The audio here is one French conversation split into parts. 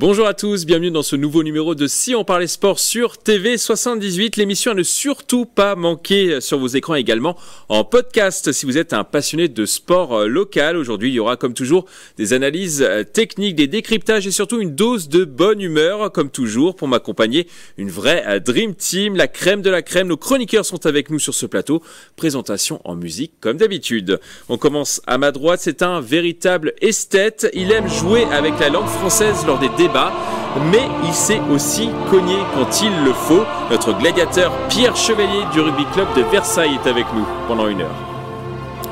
Bonjour à tous, bienvenue dans ce nouveau numéro de Si on parlait sport sur TV78, l'émission à ne surtout pas manquer sur vos écrans également en podcast si vous êtes un passionné de sport local. Aujourd'hui, il y aura comme toujours des analyses techniques, des décryptages et surtout une dose de bonne humeur comme toujours pour m'accompagner. Une vraie Dream Team, la crème de la crème. Nos chroniqueurs sont avec nous sur ce plateau. Présentation en musique comme d'habitude. On commence à ma droite, c'est un véritable esthète. Il aime jouer avec la langue française lors des débats, mais il sait aussi cogner quand il le faut. Notre gladiateur Pierre Chevalier du Rugby Club de Versailles est avec nous pendant une heure.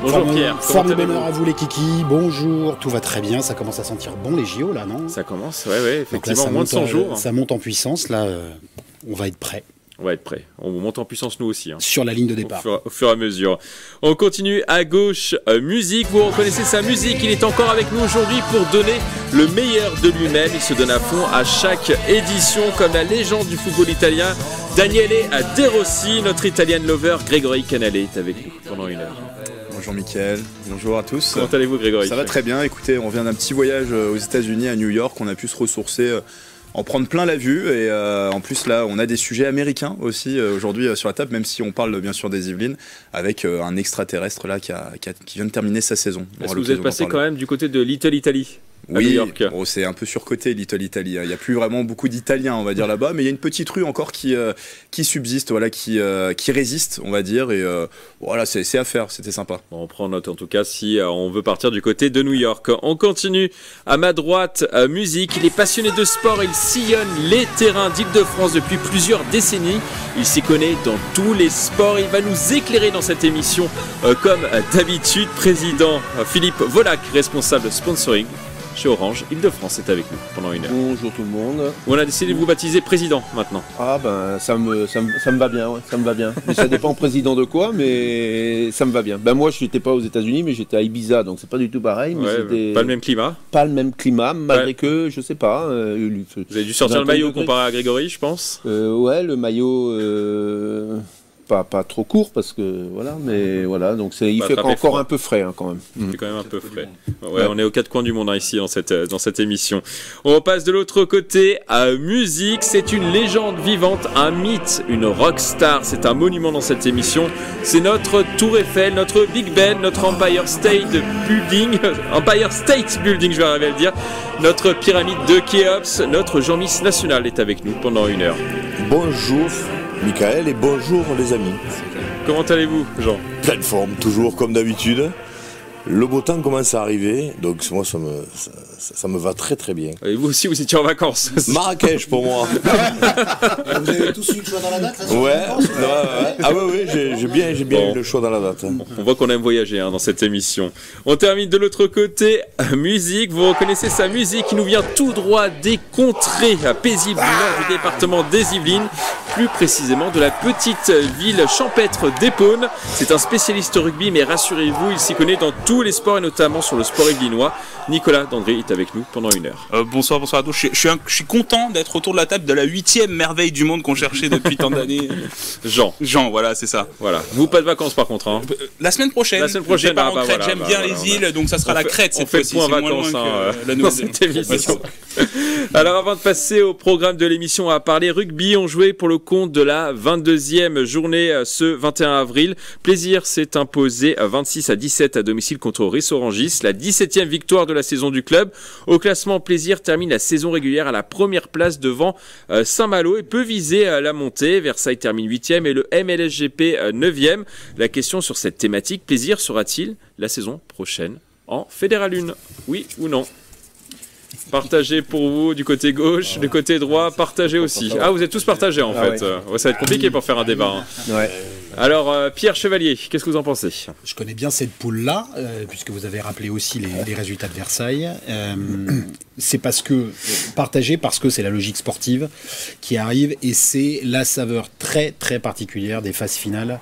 Bonjour Pierre. Forme de bonheur à vous les kikis, bonjour, tout va très bien, ça commence à sentir bon les JO là, non? Ça commence, ouais, effectivement, là, moins de 100 jours. Ça monte en puissance, là, on va être prêt. On va être prêt. On monte en puissance nous aussi. Sur la ligne de départ. Au fur et à mesure. On continue à gauche. Musique. Vous reconnaissez sa musique. Il est encore avec nous aujourd'hui pour donner le meilleur de lui-même. Il se donne à fond à chaque édition comme la légende du football italien. Daniele De Rossi, notre Italian lover Grégory Canale est avec nous pendant une heure. Bonjour Mickaël, bonjour à tous. Comment allez-vous Grégory? Ça va très bien. Écoutez, on vient d'un petit voyage aux États-Unis, à New York. On a pu se ressourcer, en prendre plein la vue et en plus là on a des sujets américains aussi aujourd'hui sur la table, même si on parle bien sûr des Yvelines avec un extraterrestre là qui vient de terminer sa saison. Est-ce que vous êtes passé quand même du côté de Little Italy? Oui, bon, c'est un peu surcoté Little Italy. Il n'y a plus vraiment beaucoup d'Italiens, on va dire là-bas, mais il y a une petite rue encore qui subsiste, voilà, qui résiste, on va dire. Et voilà, c'est à faire, c'était sympa. Bon, on prend note en tout cas si on veut partir du côté de New York. On continue à ma droite, musique. Il est passionné de sport, il sillonne les terrains d'Île-de-France depuis plusieurs décennies. Il s'y connaît dans tous les sports. Il va nous éclairer dans cette émission comme d'habitude. Président Philippe Volac, responsable sponsoring chez Orange Île-de-France, est avec nous pendant une heure. Bonjour tout le monde. On a décidé de vous baptiser président maintenant. Ah ben ça me va bien, ouais, ça me va bien. Mais ça dépend président de quoi, mais ça me va bien. Ben moi je n'étais pas aux États-Unis, mais j'étais à Ibiza, donc c'est pas du tout pareil. Mais ouais, pas le même climat. Pas le même climat, malgré que je sais pas. Vous avez dû sortir le maillot comparé à Grégory, je pense. Ouais, le maillot. Pas trop court parce que voilà, mais voilà, donc il fait encore froid. Un peu frais hein, quand même. Il fait quand même un peu frais. Ouais, on est aux quatre coins du monde hein, ici dans cette émission. On passe de l'autre côté à musique. C'est une légende vivante, un mythe, une rockstar. C'est un monument dans cette émission. C'est notre Tour Eiffel, notre Big Ben, notre Empire State Building, je vais arriver à le dire. Notre pyramide de Khéops, notre Jean-Miss National est avec nous pendant une heure. Bonjour Mickaël et bonjour les amis. Comment allez-vous Jean? Pleine forme, toujours comme d'habitude. Le beau temps commence à arriver, donc moi ça me va très très bien. Et vous aussi vous étiez en vacances? Marrakech pour moi. Vous avez tous eu le choix dans la date là, ouais. Ah oui, j'ai bien eu le choix dans la date. On voit qu'on aime voyager hein, dans cette émission. On termine de l'autre côté, musique. Vous reconnaissez sa musique qui nous vient tout droit des contrées paisibles du nord du département des Yvelines, plus précisément de la petite ville champêtre d'Épône. C'est un spécialiste rugby, mais rassurez-vous, il s'y connaît dans tous les sports et notamment sur le sport yvelinois. Nicolas Dandré est avec nous pendant une heure. Bonsoir à tous. Je suis content d'être autour de la table de la 8e merveille du monde qu'on cherchait depuis tant d'années. Jean, voilà, c'est ça. Voilà. Vous pas de vacances par contre. Hein. La semaine prochaine. Crète, voilà, j'aime bien les îles, donc ça sera la Crète cette fois-ci. On fait le point vacances dans cette émission. Alors avant de passer au programme de l'émission, on va parler rugby. On jouait pour le compte de la 22e journée ce 21 avril. Plaisir s'est imposé 26-17 à domicile contre Rissorangis, la 17e victoire de la saison du club. Au classement, Plaisir termine la saison régulière à la première place devant Saint-Malo et peut viser la montée. Versailles termine 8e et le MLSGP 9e. La question sur cette thématique, Plaisir sera-t-il la saison prochaine en Fédéral 1? Oui ou non? Partagez pour vous du côté gauche, du côté droit, partagez aussi. Ah, vous êtes tous partagés en fait. Ouais, ça va être compliqué pour faire un débat. Hein. Ouais. Alors, Pierre Chevalier, qu'est-ce que vous en pensez? Je connais bien cette poule-là, puisque vous avez rappelé aussi les résultats de Versailles. C'est parce que c'est la logique sportive qui arrive et c'est la saveur très très particulière des phases finales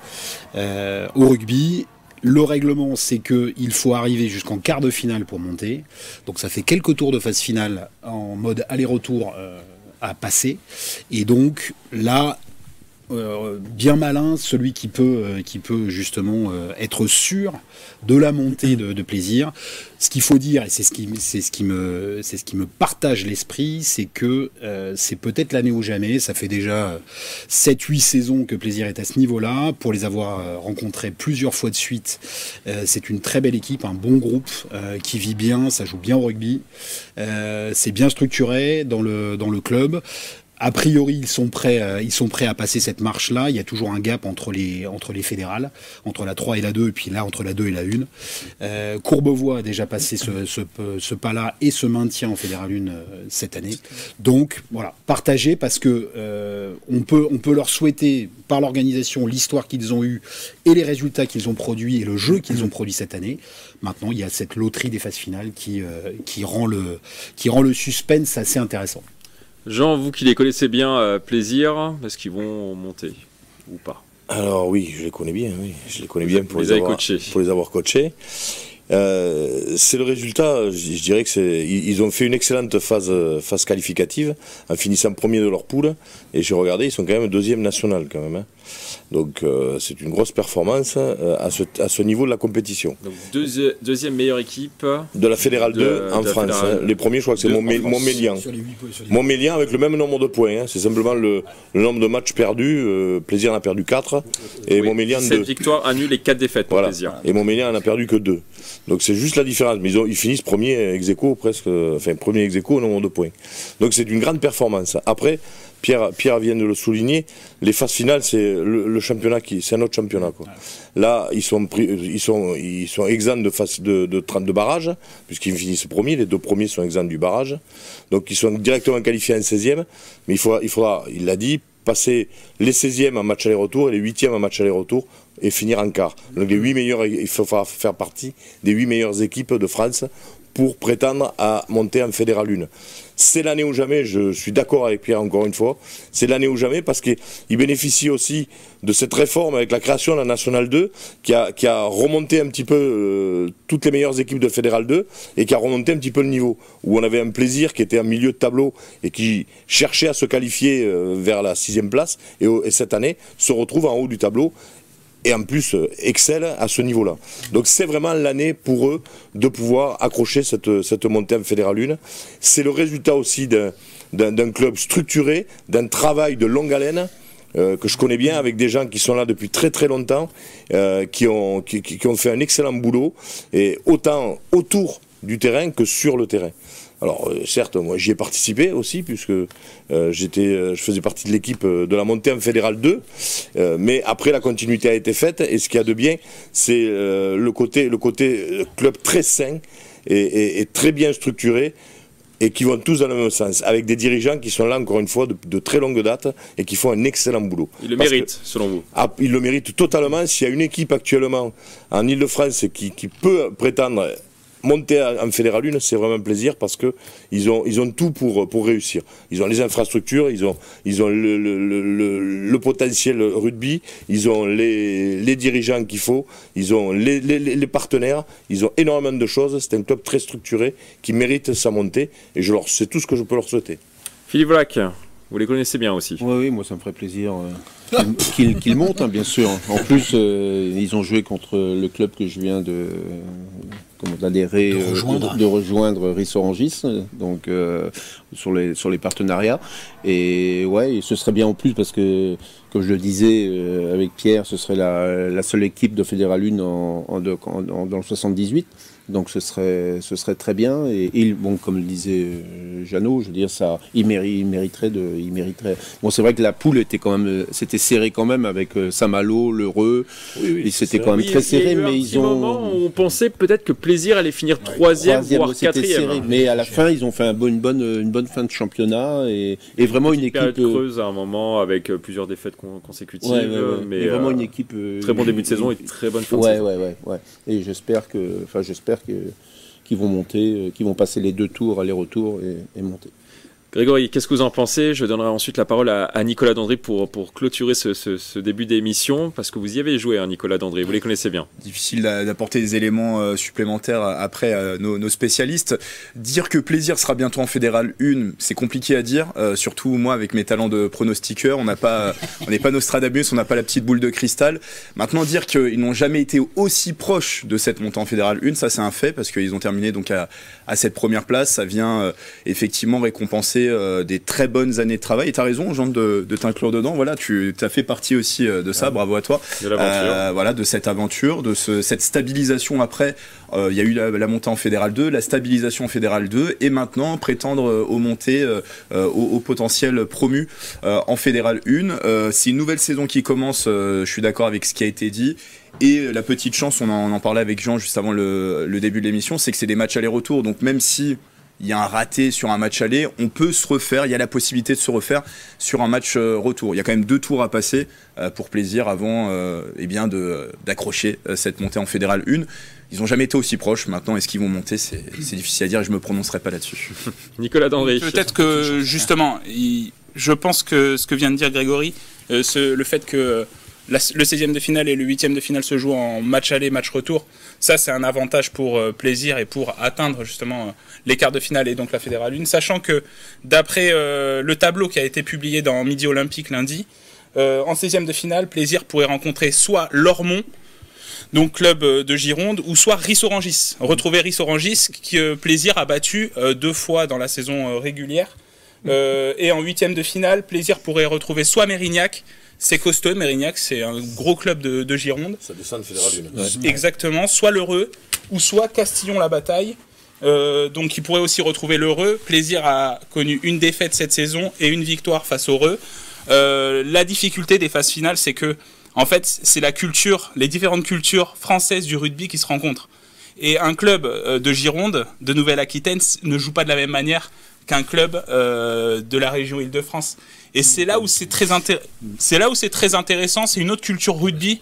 au rugby. Le règlement, c'est qu'il faut arriver jusqu'en quart de finale pour monter. Donc ça fait quelques tours de phase finale en mode aller-retour à passer. Et donc là, bien malin celui qui peut justement être sûr de la montée de Plaisir. Ce qu'il faut dire, et c'est ce qui me partage l'esprit, c'est que c'est peut-être l'année ou jamais. Ça fait déjà 7-8 saisons que Plaisir est à ce niveau-là. Pour les avoir rencontrés plusieurs fois de suite, c'est une très belle équipe, un bon groupe qui vit bien, ça joue bien au rugby. C'est bien structuré dans le club. A priori, ils sont prêts à passer cette marche-là. Il y a toujours un gap entre les fédérales, entre la 3 et la 2, et puis là, entre la 2 et la 1. Courbevoie a déjà passé ce pas-là et se maintient en Fédéral 1 cette année. Donc, voilà, partagé parce que on peut leur souhaiter, par l'organisation, l'histoire qu'ils ont eue et les résultats qu'ils ont produits et le jeu qu'ils ont produit cette année. Maintenant, il y a cette loterie des phases finales qui rend le suspense assez intéressant. Jean, vous qui les connaissez bien, Plaisir, est-ce qu'ils vont monter ou pas? Alors oui, je les connais bien, je les connais bien pour les avoir coachés. C'est le résultat, je dirais que ils ont fait une excellente phase qualificative en finissant premier de leur poule, et j'ai regardé, ils sont quand même deuxième national quand même. Donc c'est une grosse performance à ce niveau de la compétition. Donc deuxième meilleure équipe de la Fédérale 2 en France. Les premiers, je crois que c'est Montmélian. Montmélian avec le même nombre de points. C'est simplement le nombre de matchs perdus. Plaisir en a perdu 4 et Montmélian 2. 7 victoires annulent et 4 défaites pour Plaisir. Et Montmélian en a perdu que 2. Donc c'est juste la différence. Mais ils finissent premier ex-aequo presque, premier ex-aequo au nombre de points. Donc c'est une grande performance. Après, Pierre vient de le souligner, les phases finales, c'est le championnat c'est un autre championnat, quoi. Là, ils sont exempts de barrage, puisqu'ils finissent premiers, les 2 premiers sont exempts du barrage. Donc ils sont directement qualifiés en 16e, mais il faudra, il l'a dit, passer les 16e en match aller-retour et les 8e en match aller-retour et finir en quart. Donc les 8 meilleurs, il faudra faire partie des 8 meilleures équipes de France pour prétendre à monter en Fédéral 1. C'est l'année ou jamais, je suis d'accord avec Pierre encore une fois, c'est l'année ou jamais parce qu'il bénéficie aussi de cette réforme avec la création de la Nationale 2 qui a remonté un petit peu toutes les meilleures équipes de Fédéral 2 et qui a remonté un petit peu le niveau, où on avait un Plaisir qui était en milieu de tableau et qui cherchait à se qualifier vers la 6e place et cette année se retrouve en haut du tableau et en plus excelle à ce niveau-là. Donc c'est vraiment l'année pour eux de pouvoir accrocher cette montée en Fédéral 1. C'est le résultat aussi d'un club structuré, d'un travail de longue haleine, que je connais bien, avec des gens qui sont là depuis très très longtemps, qui ont fait un excellent boulot, et autant autour du terrain que sur le terrain. Alors certes, moi j'y ai participé aussi, puisque je faisais partie de l'équipe de la montée en Fédéral 2, mais après la continuité a été faite, et ce qu'il y a de bien, c'est le côté club très sain et très bien structuré, et qui vont tous dans le même sens, avec des dirigeants qui sont là encore une fois de très longue date et qui font un excellent boulot. Ils le méritent, selon vous? Ils le méritent totalement. S'il y a une équipe actuellement en Ile-de-France qui peut prétendre monter en Fédéral 1, c'est vraiment un Plaisir, parce que ils ont tout pour réussir. Ils ont les infrastructures, ils ont le potentiel rugby, ils ont les dirigeants qu'il faut, ils ont les partenaires, ils ont énormément de choses. C'est un club très structuré qui mérite sa montée, et c'est tout ce que je peux leur souhaiter. Philippe Vlac, vous les connaissez bien aussi? Oui, moi ça me ferait plaisir qu'ils montent, hein, bien sûr. En plus, ils ont joué contre le club que je viens d'adhérer, de rejoindre Ris-Orangis, donc sur les partenariats. Et ouais, ce serait bien en plus, parce que, comme je le disais avec Pierre, ce serait la seule équipe de Fédéral 1 dans le 78. Donc ce serait très bien, et bon, comme le disait Jeannot, je veux dire, ça, il mériterait. Bon, c'est vrai que la poule c'était serré quand même, avec Saint-Malo, l'Heureux, et c'était quand même très serré, mais ils ont. Moment où on pensait peut-être que Plaisir allait finir 3e, voire 4e. Mais à la fin, ils ont fait une bonne fin de championnat, et vraiment une équipe creuse à un moment, avec plusieurs défaites consécutives, mais vraiment une équipe très bon début de saison et très bonne fin de saison. Ouais. Et j'espère qu'ils vont monter, qu'ils vont passer les 2 tours aller-retour et monter. Grégory, qu'est-ce que vous en pensez? Je donnerai ensuite la parole à Nicolas Dandry pour clôturer ce début d'émission, parce que vous y avez joué, hein, Nicolas Dandry, vous les connaissez bien. Difficile d'apporter des éléments supplémentaires après nos spécialistes. Dire que Plaisir sera bientôt en Fédéral 1, c'est compliqué à dire, surtout moi avec mes talents de pronostiqueur, on n'est pas Nostradamus, on n'a pas la petite boule de cristal. Maintenant, dire qu'ils n'ont jamais été aussi proches de cette montée en Fédéral 1, ça c'est un fait, parce qu'ils ont terminé donc à cette première place, ça vient effectivement récompenser des très bonnes années de travail. Et tu as raison, Jean, de t'inclure dedans. Voilà, tu as fait partie aussi de ça, bravo à toi. De l'aventure. Voilà, de cette aventure, de cette stabilisation après. Il y a eu la montée en Fédéral 2, la stabilisation en Fédéral 2, et maintenant prétendre aux montées, au potentiel promu en Fédéral 1. C'est une nouvelle saison qui commence, je suis d'accord avec ce qui a été dit. Et la petite chance, on en parlait avec Jean juste avant le début de l'émission, c'est que c'est des matchs aller-retour. Donc même si il y a un raté sur un match aller, on peut se refaire, il y a la possibilité de se refaire sur un match retour. Il y a quand même 2 tours à passer pour Plaisir avant d'accrocher cette montée en Fédéral 1. Ils n'ont jamais été aussi proches. Maintenant, est-ce qu'ils vont monter? C'est difficile à dire et je ne me prononcerai pas là-dessus. Nicolas Dandry. Peut-être que justement, je pense que ce que vient de dire Grégory, le fait que le 16e de finale et le 8e de finale se jouent en match aller, match retour, ça c'est un avantage pour Plaisir et pour atteindre justement les quarts de finale et donc la Fédérale 1, sachant que d'après le tableau qui a été publié dans Midi Olympique lundi, en 16e de finale, Plaisir pourrait rencontrer soit Lormont, donc club de Gironde, ou soit Ris-Orangis. Retrouver Ris-Orangis, que Plaisir a battu 2 fois dans la saison régulière. Et en 8e de finale, Plaisir pourrait retrouver soit Mérignac. C'est costaud, Mérignac, c'est un gros club de Gironde. Ça descend de Fédéral 1. Ouais. Exactement, soit l'Heureux, ou soit Castillon-la-Bataille. Donc il pourrait aussi retrouver l'Heureux. Plaisir a connu une défaite cette saison et une victoire face au Heureux. La difficulté des phases finales, c'est que en fait, c'est les différentes cultures françaises du rugby qui se rencontrent. Et un club de Gironde, de Nouvelle-Aquitaine, ne joue pas de la même manière qu'un club de la région Île-de-France. Et c'est là où c'est très intéressant. C'est une autre culture rugby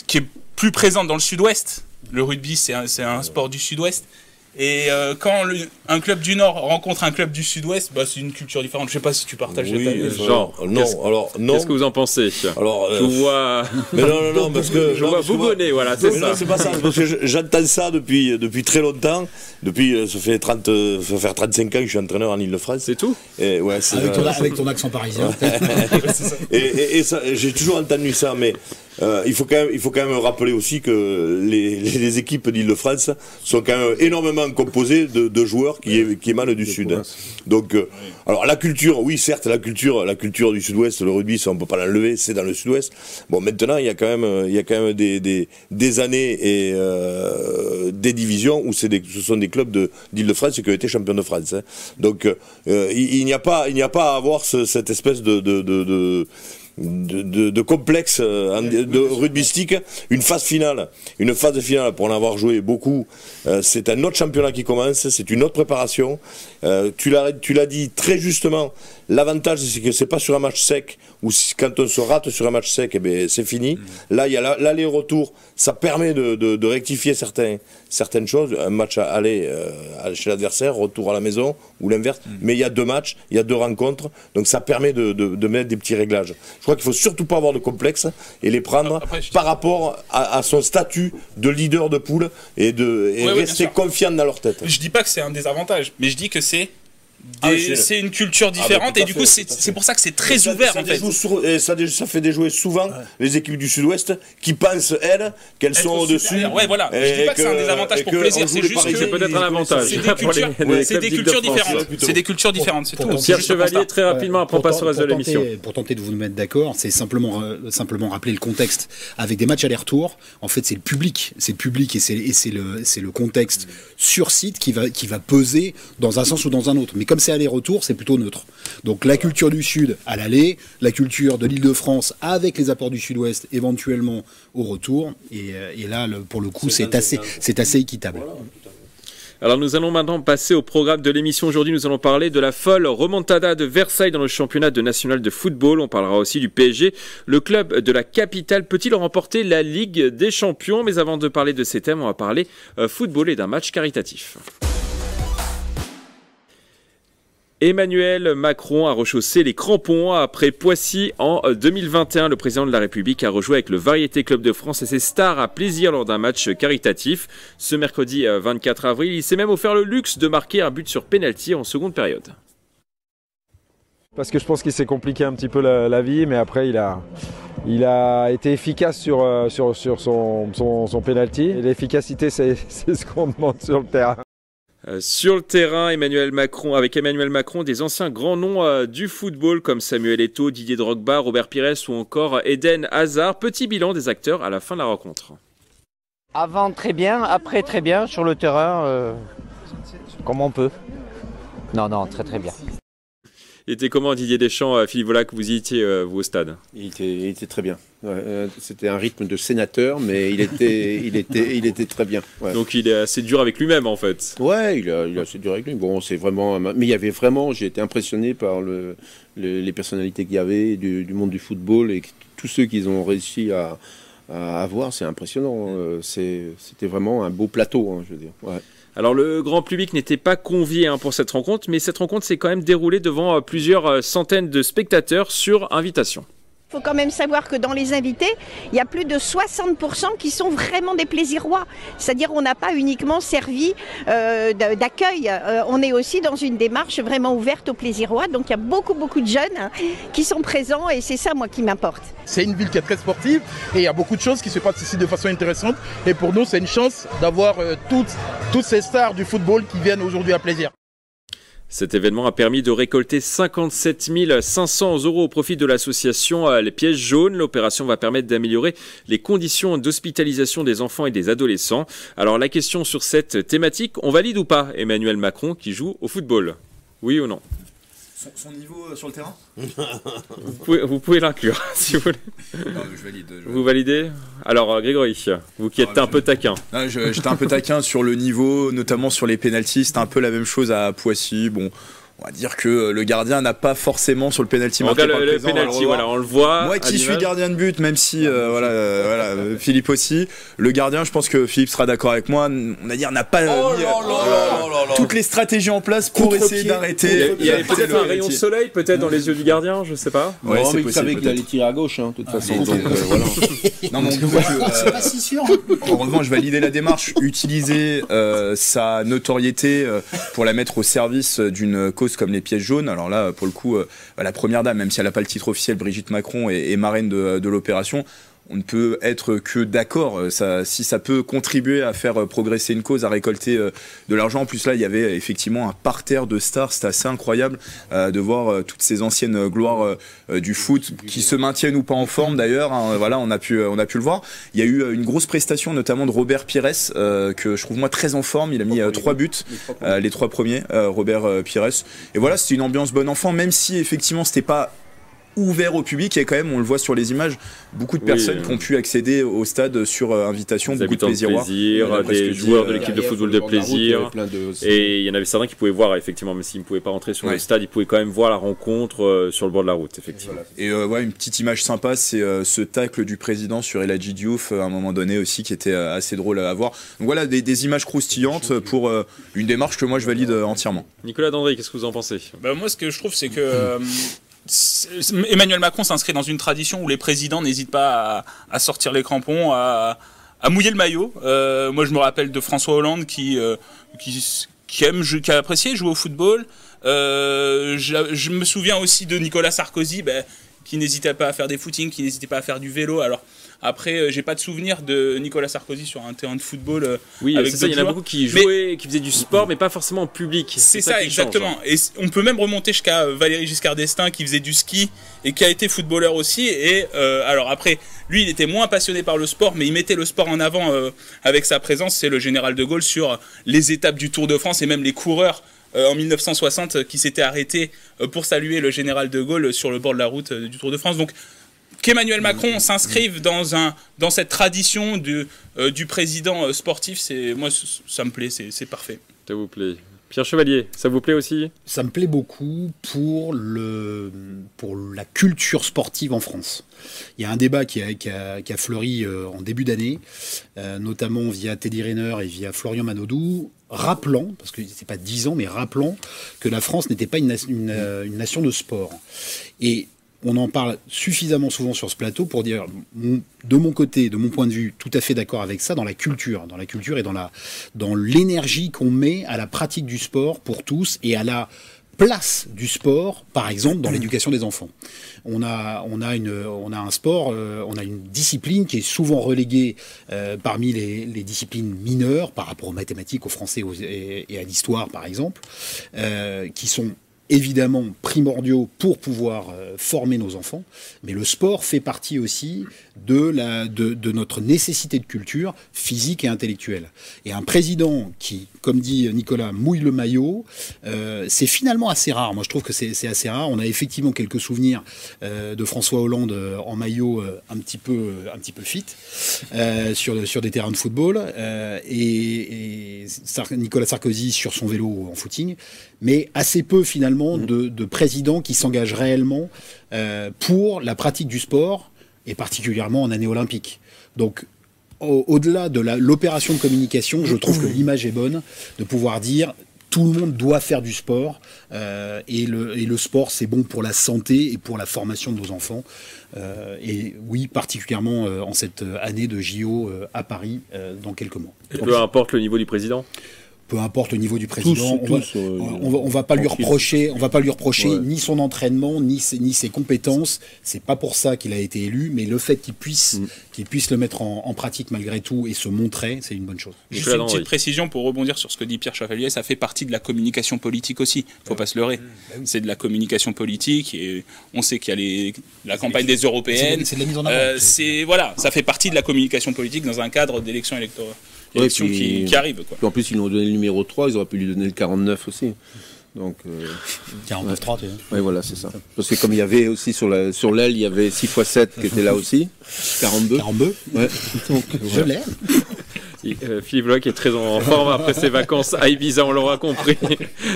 qui est plus présente dans le Sud-Ouest. Le rugby, c'est un sport du Sud-Ouest. Et quand un club du Nord rencontre un club du Sud-Ouest, c'est une culture différente. Je ne sais pas si tu partages cet avis. Non. Qu'est-ce que vous en pensez? Alors, je vous vois. Mais non, parce que je vois bougonner, voilà, c'est ça. Non, c'est pas ça, parce que j'entends ça depuis très longtemps. Ça fait 35 ans que je suis entraîneur en Île-de-France. C'est tout. Et ouais, avec ton accent parisien. et ça, j'ai toujours entendu ça, mais il faut quand même rappeler aussi que les équipes d'Île-de-France sont quand même énormément composées de joueurs qui émanent du Sud. Hein. Donc, alors la culture, oui, certes, la culture du Sud-Ouest, le rugby, ça on peut pas l'enlever, c'est dans le Sud-Ouest. Bon, maintenant, il y a quand même des années et des divisions où ce sont des clubs d'Île-de-France qui ont été champions de France. Hein. Donc, il n'y a pas à avoir cette espèce de complexe de rugbystique. Une phase finale pour en avoir joué beaucoup, c'est un autre championnat qui commence, c'est une autre préparation. Tu l'as dit très justement, l'avantage c'est que c'est pas sur un match sec, ou quand on se rate sur un match sec, c'est fini. Là il y a l'aller-retour, ça permet de rectifier certaines choses. Un match à aller chez l'adversaire, retour à la maison, ou l'inverse, mais il y a 2 matchs, il y a 2 rencontres, donc ça permet de mettre des petits réglages. Je crois qu'il faut surtout pas avoir de complexe et les prendre par rapport à son statut de leader de poule et rester confiant dans leur tête. Je dis pas que c'est un désavantage, mais je dis que c'est une culture différente et du coup c'est pour ça que c'est très ouvert en fait. Ça fait déjouer souvent les équipes du Sud-Ouest qui pensent qu'elles sont au-dessus. Ouais, voilà. Je dis pas que c'est un désavantage pour Plaisir, c'est juste que c'est peut-être un avantage. C'est des cultures différentes. C'est des cultures différentes, c'est tout. Pierre Chevalier, très rapidement, après on passe au reste de l'émission. Pour tenter de vous mettre d'accord, c'est simplement rappeler le contexte. Avec des matchs aller-retour, en fait c'est le public et c'est le contexte sur site qui va peser dans un sens ou dans un autre. Mais comme c'est aller-retour, c'est plutôt neutre. Donc la culture du Sud à l'aller, la culture de l'Île-de-France avec les apports du Sud-Ouest éventuellement au retour. Et là, pour le coup, c'est assez équitable. Voilà. Alors nous allons maintenant passer au programme de l'émission. Aujourd'hui, nous allons parler de la folle remontada de Versailles dans le championnat national de football. On parlera aussi du PSG. Le club de la capitale peut-il remporter la Ligue des Champions? Mais avant de parler de ces thèmes, on va parler football et d'un match caritatif. Emmanuel Macron a rechaussé les crampons après Poissy en 2021. Le président de la République a rejoué avec le Variété Club de France et ses stars à plaisir lors d'un match caritatif. Ce mercredi 24 avril, il s'est même offert le luxe de marquer un but sur pénalty en seconde période. Parce que je pense qu'il s'est compliqué un petit peu la vie, mais après il a été efficace sur son pénalty. Et l'efficacité, c'est ce qu'on demande sur le terrain. Sur le terrain, avec Emmanuel Macron, des anciens grands noms du football comme Samuel Eto'o, Didier Drogba, Robert Pires ou encore Eden Hazard. Petit bilan des acteurs à la fin de la rencontre. Avant très bien, après très bien, sur le terrain, comme on peut. Non, très bien. Il était comment Didier Deschamps, Philippe Volac, vous y étiez vous au stade? Il était très bien. Ouais, c'était un rythme de sénateur, mais il était très bien. Ouais. Donc il est assez dur avec lui-même en fait. Ouais, il est assez dur avec lui. Bon, c'est vraiment. Mais il y avait vraiment. J'ai été impressionné par les personnalités qu'il y avait du monde du football et tous ceux qu'ils ont réussi à avoir. C'est impressionnant. C'était vraiment un beau plateau, hein, je veux dire. Ouais. Alors le grand public n'était pas convié pour cette rencontre, mais cette rencontre s'est quand même déroulée devant plusieurs centaines de spectateurs sur invitation. Il faut quand même savoir que dans les invités, il y a plus de 60% qui sont vraiment des plaisirois. C'est-à-dire on n'a pas uniquement servi d'accueil, on est aussi dans une démarche vraiment ouverte aux plaisirois. Donc il y a beaucoup de jeunes qui sont présents et c'est ça moi qui m'importe. C'est une ville qui est très sportive et il y a beaucoup de choses qui se passent ici de façon intéressante. Et pour nous c'est une chance d'avoir toutes ces stars du football qui viennent aujourd'hui à plaisir. Cet événement a permis de récolter 57 500 € au profit de l'association Les Pièges Jaunes. L'opération va permettre d'améliorer les conditions d'hospitalisation des enfants et des adolescents. Alors la question sur cette thématique, on valide ou pas Emmanuel Macron qui joue au football? Oui ou non? Son niveau sur le terrain? Vous pouvez l'inclure si vous voulez. Non, je valide. Vous validez? Alors Grégory, vous qui êtes un peu taquin. J'étais un peu taquin sur le niveau, notamment sur les pénaltys. C'était un peu la même chose à Poissy. Bon, on va dire que le gardien n'a pas forcément sur le pénalty marqué par le pénalty, voilà, on le voit. Moi qui suis gardien de but, même si Philippe aussi, le gardien, je pense que Philippe sera d'accord avec moi. On va dire n'a pas mis toutes les stratégies en place pour essayer d'arrêter. Il y avait peut-être un rayon de soleil, peut-être dans les yeux du gardien, je sais pas. Ouais, mais il savait qu'il allait tirer à gauche, de toute façon. Donc, voilà. Non, mais c'est pas si sûr. En revanche, je validais la démarche, utiliser sa notoriété pour la mettre au service d'une cause comme les Pièges Jaunes. Alors là, pour le coup, la première dame, même si elle n'a pas le titre officiel, Brigitte Macron, est marraine de l'opération. On ne peut être que d'accord. Si ça peut contribuer à faire progresser une cause, à récolter de l'argent. En plus, là, il y avait effectivement un parterre de stars. C'était assez incroyable de voir toutes ces anciennes gloires du foot qui se maintiennent ou pas en forme d'ailleurs. Voilà, on a pu le voir. Il y a eu une grosse prestation, notamment de Robert Pires, que je trouve moi très en forme. Il a mis 3 buts, les 3 premiers, Robert Pires. Et voilà, c'était une ambiance bon enfant, même si effectivement, c'était pas ouvert au public. Il y a quand même, on le voit sur les images, beaucoup de personnes qui ont pu accéder au stade sur invitation, beaucoup de plaisirois. Des joueurs de l'équipe de football de plaisir. Et il y en avait certains qui pouvaient voir, effectivement, même s'ils ne pouvaient pas rentrer sur le stade, ils pouvaient quand même voir la rencontre sur le bord de la route, effectivement. Et une petite image sympa, c'est ce tacle du président sur El Hadji Diouf à un moment donné aussi, qui était assez drôle à voir. Donc voilà, des images croustillantes pour une démarche que moi je valide entièrement. Nicolas Dandré, qu'est-ce que vous en pensez? Moi, ce que je trouve, c'est que Emmanuel Macron s'inscrit dans une tradition où les présidents n'hésitent pas à sortir les crampons, à mouiller le maillot. Moi, je me rappelle de François Hollande qui a apprécié jouer au football. Je me souviens aussi de Nicolas Sarkozy, qui n'hésitait pas à faire des footings, qui n'hésitait pas à faire du vélo. Alors après, j'ai pas de souvenir de Nicolas Sarkozy sur un terrain de football. Oui, c'est ça. Il y en a beaucoup qui jouaient, qui faisaient du sport, mais pas forcément en public. C'est ça, exactement. Et on peut même remonter jusqu'à Valéry Giscard d'Estaing, qui faisait du ski et qui a été footballeur aussi. Et alors après, lui, il était moins passionné par le sport, mais il mettait le sport en avant avec sa présence. C'est le général de Gaulle sur les étapes du Tour de France et même les coureurs. En 1960, qui s'était arrêté pour saluer le général de Gaulle sur le bord de la route du Tour de France. Donc, qu'Emmanuel Macron s'inscrive dans cette tradition du président sportif, moi, ça me plaît, c'est parfait. Ça vous plaît? Pierre Chevalier, ça vous plaît aussi? Ça me plaît beaucoup pour la culture sportive en France. Il y a un débat qui a fleuri en début d'année, notamment via Teddy Riner et via Florian Manodou. rappelant, parce que c'est pas 10 ans, mais rappelant que la France n'était pas une nation de sport. Et on en parle suffisamment souvent sur ce plateau pour dire, de mon côté, de mon point de vue, tout à fait d'accord avec ça, dans la culture et dans l'énergie qu'on met à la pratique du sport pour tous et à la place du sport, par exemple, dans l'éducation des enfants. On a un sport, on a une discipline qui est souvent reléguée parmi les disciplines mineures par rapport aux mathématiques, au français et à l'histoire, par exemple, qui sont évidemment primordiaux pour pouvoir former nos enfants, mais le sport fait partie aussi de notre nécessité de culture physique et intellectuelle. Et un président qui, comme dit Nicolas, mouille le maillot, c'est finalement assez rare. Moi, je trouve que c'est assez rare. On a effectivement quelques souvenirs de François Hollande en maillot un petit peu fit sur des terrains de football et Nicolas Sarkozy sur son vélo en footing, mais assez peu finalement de présidents qui s'engagent réellement pour la pratique du sport, et particulièrement en année olympique. Donc, au-delà de l'opération de communication, je trouve que l'image est bonne de pouvoir dire tout le monde doit faire du sport, et le sport, c'est bon pour la santé et pour la formation de nos enfants. Et oui, particulièrement en cette année de JO à Paris dans quelques mois. Et peu importe le niveau du président. Peu importe le niveau du président, on va pas lui reprocher ni son entraînement, ni ses compétences. C'est pas pour ça qu'il a été élu, mais le fait qu'il puisse le mettre en pratique malgré tout et se montrer, c'est une bonne chose. Juste une petite précision pour rebondir sur ce que dit Pierre Chevalier, ça fait partie de la communication politique aussi. Faut pas se leurrer. C'est de la communication politique et on sait qu'il y a la campagne des européennes. C'est de la mise en avant. Voilà, ça fait partie de la communication politique dans un cadre d'élection électorale. Qui arrive, quoi. Puis en plus, ils nous ont donné le numéro 3, ils auraient pu lui donner le 49 aussi. Donc, 49-3, oui, voilà, c'est ça. Parce que comme il y avait aussi sur l'aile, il y avait 6x7 qui était là aussi. 42. 42 ouais. Donc, je l'ai. Philippe Loac est très en forme après ses vacances à Ibiza, on l'aura compris.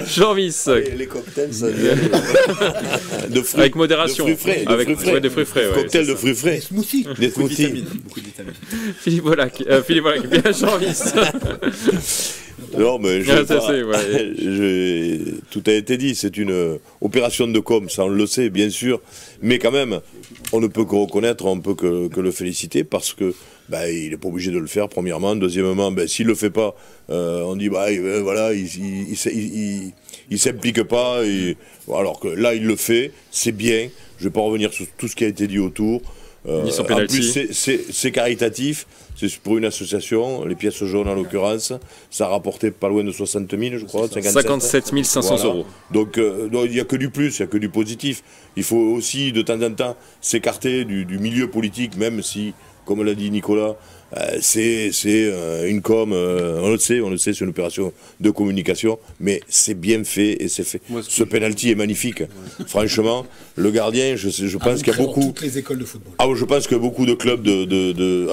Jean-Miss. Les cocktails, ça vient de fruits. Avec modération. De fruits frais. De fruits frais. Cocktail de fruits frais. Des smoothies. Beaucoup de vitamines. Philippe Loac, bien Jean-Miss. Non, mais tout a été dit. C'est une opération de com, ça on le sait, bien sûr. Mais quand même, on ne peut que reconnaître, on ne peut que le féliciter parce que il n'est pas obligé de le faire, premièrement. Deuxièmement, s'il ne le fait pas, on dit voilà, il s'implique pas. Alors que là, il le fait, c'est bien. Je ne vais pas revenir sur tout ce qui a été dit autour. En plus, c'est caritatif. C'est pour une association, les pièces jaunes en l'occurrence, ça a rapporté pas loin de 60 000, je crois. 57 500 euros. Donc il n'y a que du plus, il n'y a que du positif. Il faut aussi de temps en temps s'écarter du milieu politique, même si, comme l'a dit Nicolas, c'est une com, on le sait, c'est une opération de communication, mais c'est bien fait et c'est fait. Ce penalty est magnifique. Franchement, le gardien, je pense qu'il y a beaucoup. Toutes les écoles de football. Je pense que beaucoup de clubs de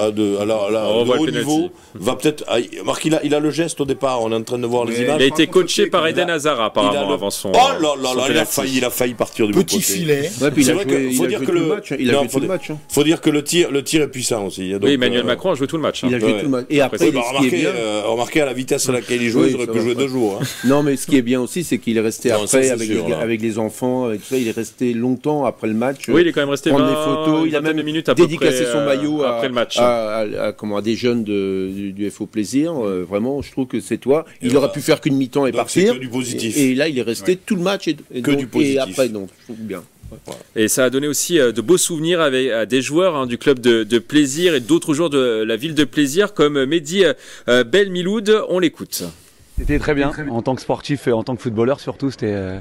haut niveau va peut-être. Marc, il a le geste au départ. On est en train de voir les images. Il a été coaché par Eden Hazard apparemment avant son. Oh là là, il a failli partir du petit filet. C'est vrai qu'il faut dire que faut dire que le tir est puissant aussi. Oui, Emmanuel Macron a joué tout le match. Il a joué tout le match. Et après, remarquez à la vitesse à laquelle il joue, il aurait pu jouer 2 jours. Non, mais ce qui est bien aussi, c'est qu'il est resté après avec les enfants, avec tout ça. Il est resté longtemps après le match. Oui, il est quand même resté prendre des photos. Il a même dédicacé son maillot après le match à des jeunes du FO Plaisir. Vraiment, je trouve que c'est toi. Il aurait pu faire qu'une mi-temps et partir. Que du positif. Et là, il est resté tout le match du positif. Et après, donc, je trouve bien. Et ça a donné aussi de beaux souvenirs à des joueurs du club de Plaisir et d'autres joueurs de la ville de Plaisir comme Mehdi Belmiloud. On l'écoute. C'était très bien. En tant que sportif et en tant que footballeur surtout, c'était une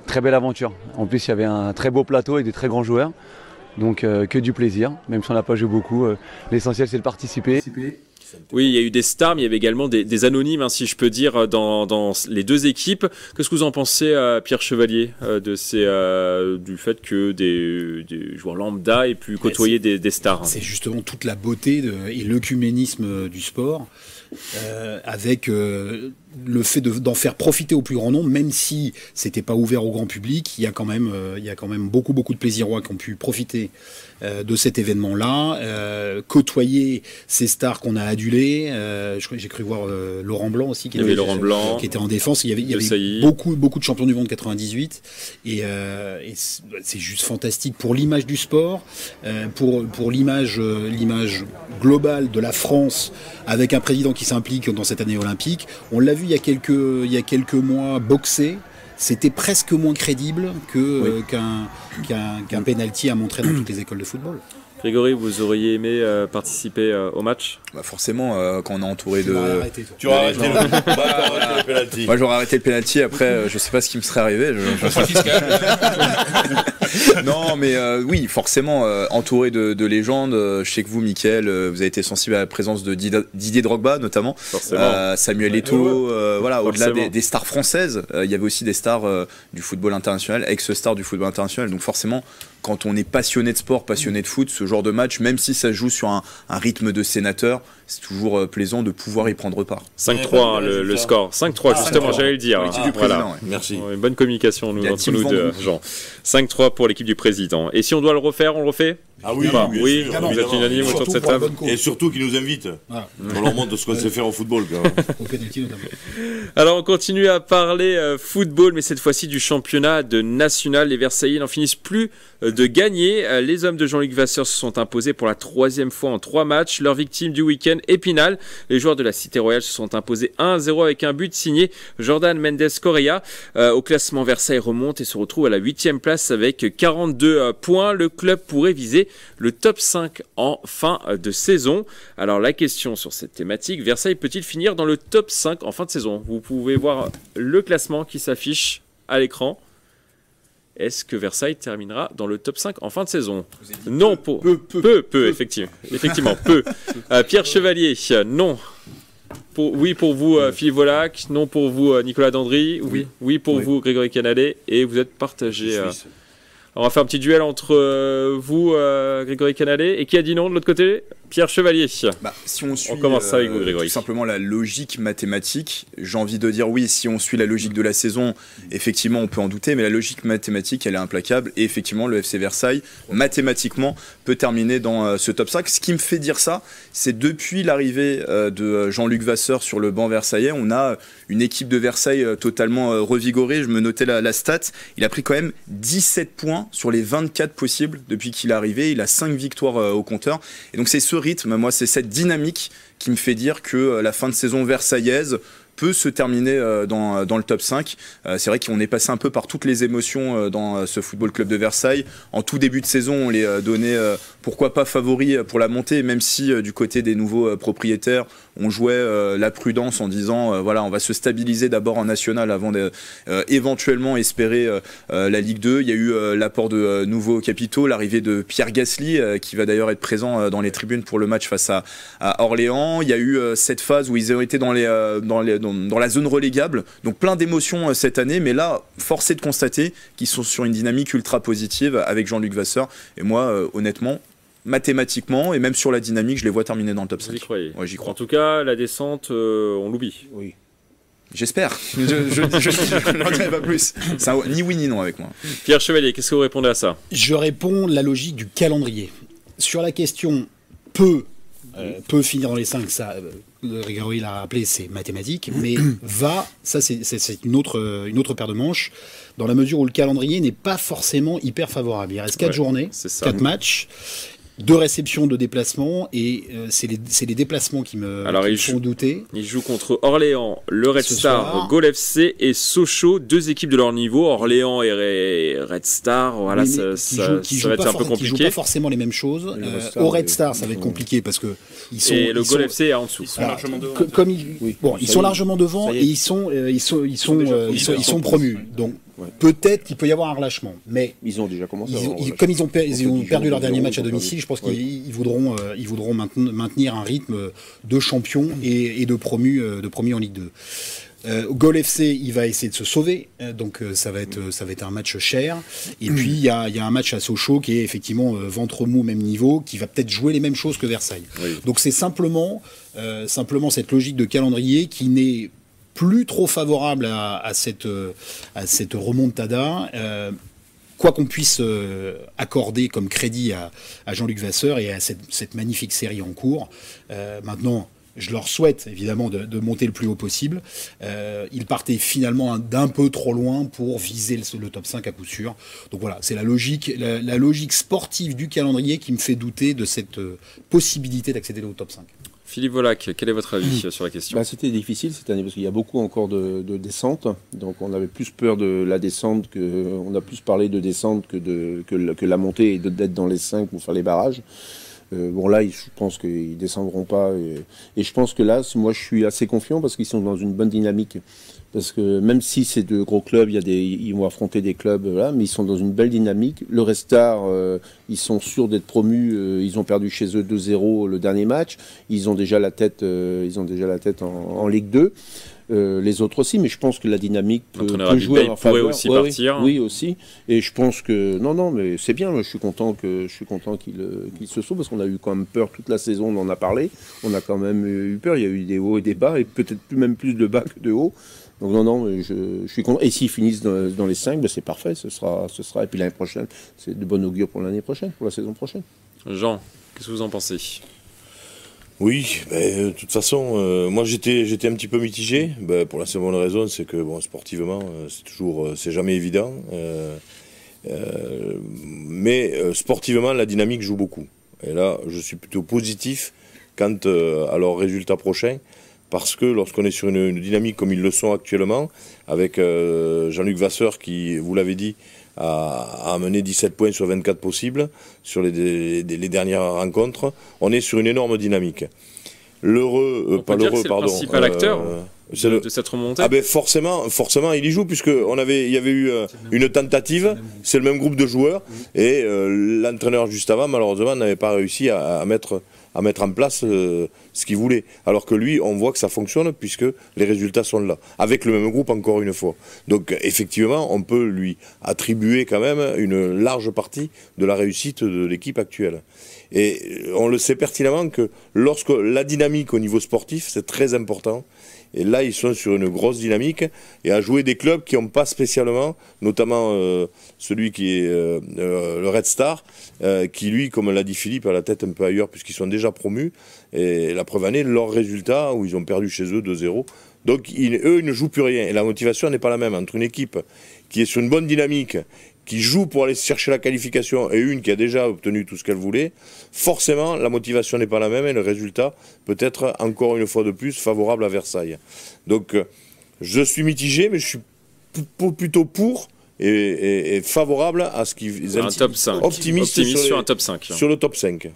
très belle aventure. En plus, il y avait un très beau plateau avec des très grands joueurs. Donc que du plaisir, même si on n'a pas joué beaucoup. L'essentiel, c'est de participer. Oui, il y a eu des stars, mais il y avait également des anonymes, si je peux dire, dans les deux équipes. Qu'est-ce que vous en pensez, Pierre Chevalier, du fait que des joueurs lambda aient pu côtoyer des stars? C'est justement toute la beauté et l'œcuménisme du sport, avec le fait d'en faire profiter au plus grand nombre, même si c'était pas ouvert au grand public, il y a quand même beaucoup de plaisirois qui ont pu profiter de cet événement-là, côtoyer ces stars qu'on a adulées. J'ai cru voir Laurent Blanc aussi, qui était en défense. Il y avait beaucoup de champions du monde 98, et c'est juste fantastique pour l'image du sport, pour l'image globale de la France, avec un président qui s'implique dans cette année olympique. On l'a vu il y a quelques mois boxer. C'était presque moins crédible qu'un penalty à montrer dans toutes les écoles de football. Grégory, vous auriez aimé participer au match? Forcément, quand on est entouré de... Tu aurais arrêté le penalty. Moi, j'aurais arrêté le penalty. Après, je sais pas ce qui me serait arrivé. Non, mais oui, forcément, entouré de légendes. Je sais que vous, Mickaël, vous avez été sensible à la présence de Didier Drogba, notamment. Samuel Eto'o, voilà, au-delà des stars françaises, il y avait aussi des stars du football international, ex-stars du football international. Donc forcément, quand on est passionné de sport, passionné de foot, ce genre de match, même si ça se joue sur un rythme de sénateur, c'est toujours plaisant de pouvoir y prendre part. 5-3 le score. 5-3 justement, j'allais le dire. L'équipe du président, ouais. Merci. Une bonne communication entre nous deux, Jean. 5-3 pour l'équipe du président. Et si on doit le refaire, on le refait? Ah oui, oui, vous êtes unanime autour de cette table. Et surtout qu'ils nous invitent. On leur montre ce qu'on sait faire au football. Alors on continue à parler football, mais cette fois-ci du championnat de national. Les Versaillais n'en finissent plus de gagner. Les hommes de Jean-Luc Vasseur se sont imposés pour la 3e fois en 3 matchs. Leur victime du week-end, Épinal. Les joueurs de la Cité Royale se sont imposés 1-0 avec un but signé Jordan Mendes Correa. Au classement, Versailles remonte et se retrouve à la 8e place avec 42 points. Le club pourrait viser le top 5 en fin de saison. Alors la question sur cette thématique, Versailles peut-il finir dans le top 5 en fin de saison? Vous pouvez voir le classement qui s'affiche à l'écran. Est-ce que Versailles terminera dans le top 5 en fin de saison? Non, peu, effectivement, peu. Pierre Chevalier, non. Oui pour vous, Philippe Volac. Non pour vous, Nicolas Dandry. Oui pour vous, Grégory Canalet. Et vous êtes partagé. On va faire un petit duel entre vous, Grégory Canalet. Et qui a dit non de l'autre côté? Pierre Chevalier. Si on suit, commence avec vous, Grégory. Tout simplement la logique mathématique, j'ai envie de dire oui, si on suit la logique de la saison, effectivement on peut en douter, mais la logique mathématique elle est implacable, et effectivement le FC Versailles mathématiquement peut terminer dans ce top 5. Ce qui me fait dire ça, c'est depuis l'arrivée de Jean-Luc Vasseur sur le banc versaillais, on a une équipe de Versailles totalement revigorée. Je me notais la stat, il a pris quand même 17 points sur les 24 possibles depuis qu'il est arrivé, il a 5 victoires au compteur, et donc c'est ce rythme, moi c'est cette dynamique qui me fait dire que la fin de saison versaillaise peut se terminer dans le top 5. C'est vrai qu'on est passé un peu par toutes les émotions dans ce Football Club de Versailles. En tout début de saison, on les donnait pourquoi pas favoris pour la montée, même si du côté des nouveaux propriétaires, on jouait la prudence en disant voilà, on va se stabiliser d'abord en national avant d'éventuellement espérer la Ligue 2. Il y a eu l'apport de nouveaux capitaux, l'arrivée de Pierre Gasly qui va d'ailleurs être présent dans les tribunes pour le match face à Orléans. Il y a eu cette phase où ils ont été dans la zone relégable, donc plein d'émotions cette année, mais là, force est de constater qu'ils sont sur une dynamique ultra positive avec Jean-Luc Vasseur, et moi, honnêtement, mathématiquement, et même sur la dynamique, je les vois terminer dans le top 5. Vous y croyez? Ouais, j'y crois. En tout cas, la descente, on l'oublie. Oui. J'espère. Je n'en dirai pas plus. C'est ni oui ni non avec moi. Pierre Chevalier, qu'est-ce que vous répondez à ça? Je réponds la logique du calendrier. Sur la question peut finir dans les 5, ça, Grégory l'a rappelé, c'est mathématique, mais ça c'est une autre paire de manches, dans la mesure où le calendrier n'est pas forcément hyper favorable. Il reste 4 journées, 4 matchs, 2 réceptions de déplacements, et c'est les déplacements qui me font douter. Ils jouent contre Orléans, le Red Star, Gol FC et Sochaux, 2 équipes de leur niveau. Orléans et Red Star, voilà, oui, ça va être un peu compliqué. Qui jouent pas forcément les mêmes choses. Au Red Star, ça va être compliqué parce que et le Gol FC est en dessous. Ils sont largement devant. Ils sont largement devant et ils sont promus. Donc peut-être qu'il peut y avoir un relâchement, mais ils ont déjà commencé. Comme ils ont perdu leur dernier match à domicile, je pense qu'ils voudront maintenir un rythme de champion et de promu en Ligue 2. Gol FC, il va essayer de se sauver, donc ça va être un match cher. Et puis il y a un match à Sochaux qui est effectivement ventre mou, même niveau, qui va peut-être jouer les mêmes choses que Versailles. Oui. Donc c'est simplement cette logique de calendrier qui n'est plus trop favorable à cette remontada. Quoi qu'on puisse accorder comme crédit à Jean-Luc Vasseur et à cette magnifique série en cours. Maintenant, je leur souhaite évidemment de monter le plus haut possible. Ils partaient finalement d'un peu trop loin pour viser le top 5 à coup sûr. Donc voilà, c'est la logique sportive du calendrier qui me fait douter de cette possibilité d'accéder au top 5. Philippe Volac, quel est votre avis sur la question ? C'était difficile cette année parce qu'il y a beaucoup encore de descentes. Donc on avait plus peur de la descente, on a plus parlé de descente que la montée et d'être dans les 5 pour faire les barrages. Là, je pense qu'ils ne descendront pas. Et je pense que là, moi, je suis assez confiant parce qu'ils sont dans une bonne dynamique. Parce que même si c'est de gros clubs, ils vont affronter des clubs, mais ils sont dans une belle dynamique. Le Red Star, ils sont sûrs d'être promus. Ils ont perdu chez eux 2-0 le dernier match. Ils ont déjà la tête, en Ligue 2. Les autres aussi, mais je pense que la dynamique peut jouer en leur faveur. Pourrait aussi partir. Oui, aussi. Et je pense que non, mais c'est bien. Moi, je suis content qu'il se sauve parce qu'on a eu quand même peur toute la saison. On en a parlé. On a quand même eu peur. Il y a eu des hauts et des bas, et peut-être même plus de bas que de hauts. Donc non, mais je suis content. Et s'ils finissent dans les 5, c'est parfait. Ce sera. Et puis l'année prochaine, c'est de bon augure pour l'année prochaine, pour la saison prochaine. Jean, qu'est-ce que vous en pensez ? Oui, de toute façon, moi j'étais un petit peu mitigé. Pour la seule raison, c'est que sportivement, c'est jamais évident. Mais sportivement, la dynamique joue beaucoup. Et là, je suis plutôt positif quant à leurs résultats prochains. Parce que lorsqu'on est sur une dynamique comme ils le sont actuellement, avec Jean-Luc Vasseur qui, vous l'avez dit, a amené 17 points sur 24 possibles sur les dernières rencontres, on est sur une énorme dynamique. Le principal acteur de cette remontée. Forcément, il y joue, puisqu'il y avait eu une tentative, c'est le même groupe de joueurs, et l'entraîneur juste avant, malheureusement, n'avait pas réussi à mettre en place ce qu'il voulait. Alors que lui, on voit que ça fonctionne puisque les résultats sont là. Avec le même groupe, encore une fois. Donc, effectivement, on peut lui attribuer quand même une large partie de la réussite de l'équipe actuelle. Et on le sait pertinemment que lorsque la dynamique au niveau sportif, c'est très important. Et là, ils sont sur une grosse dynamique et à jouer des clubs qui n'ont pas spécialement, notamment celui qui est le Red Star, qui lui, comme l'a dit Philippe, a la tête un peu ailleurs puisqu'ils sont déjà promus. Et la preuve en est, leurs résultats, où ils ont perdu chez eux 2-0. Donc, eux, ils ne jouent plus rien. Et la motivation n'est pas la même entre une équipe qui est sur une bonne dynamique, qui joue pour aller chercher la qualification, et une qui a déjà obtenu tout ce qu'elle voulait, forcément, la motivation n'est pas la même et le résultat peut être, encore une fois de plus, favorable à Versailles. Donc, je suis mitigé, mais je suis plutôt pour et favorable à ce qu'ils optimistes sur un top 5. Sur le top 5.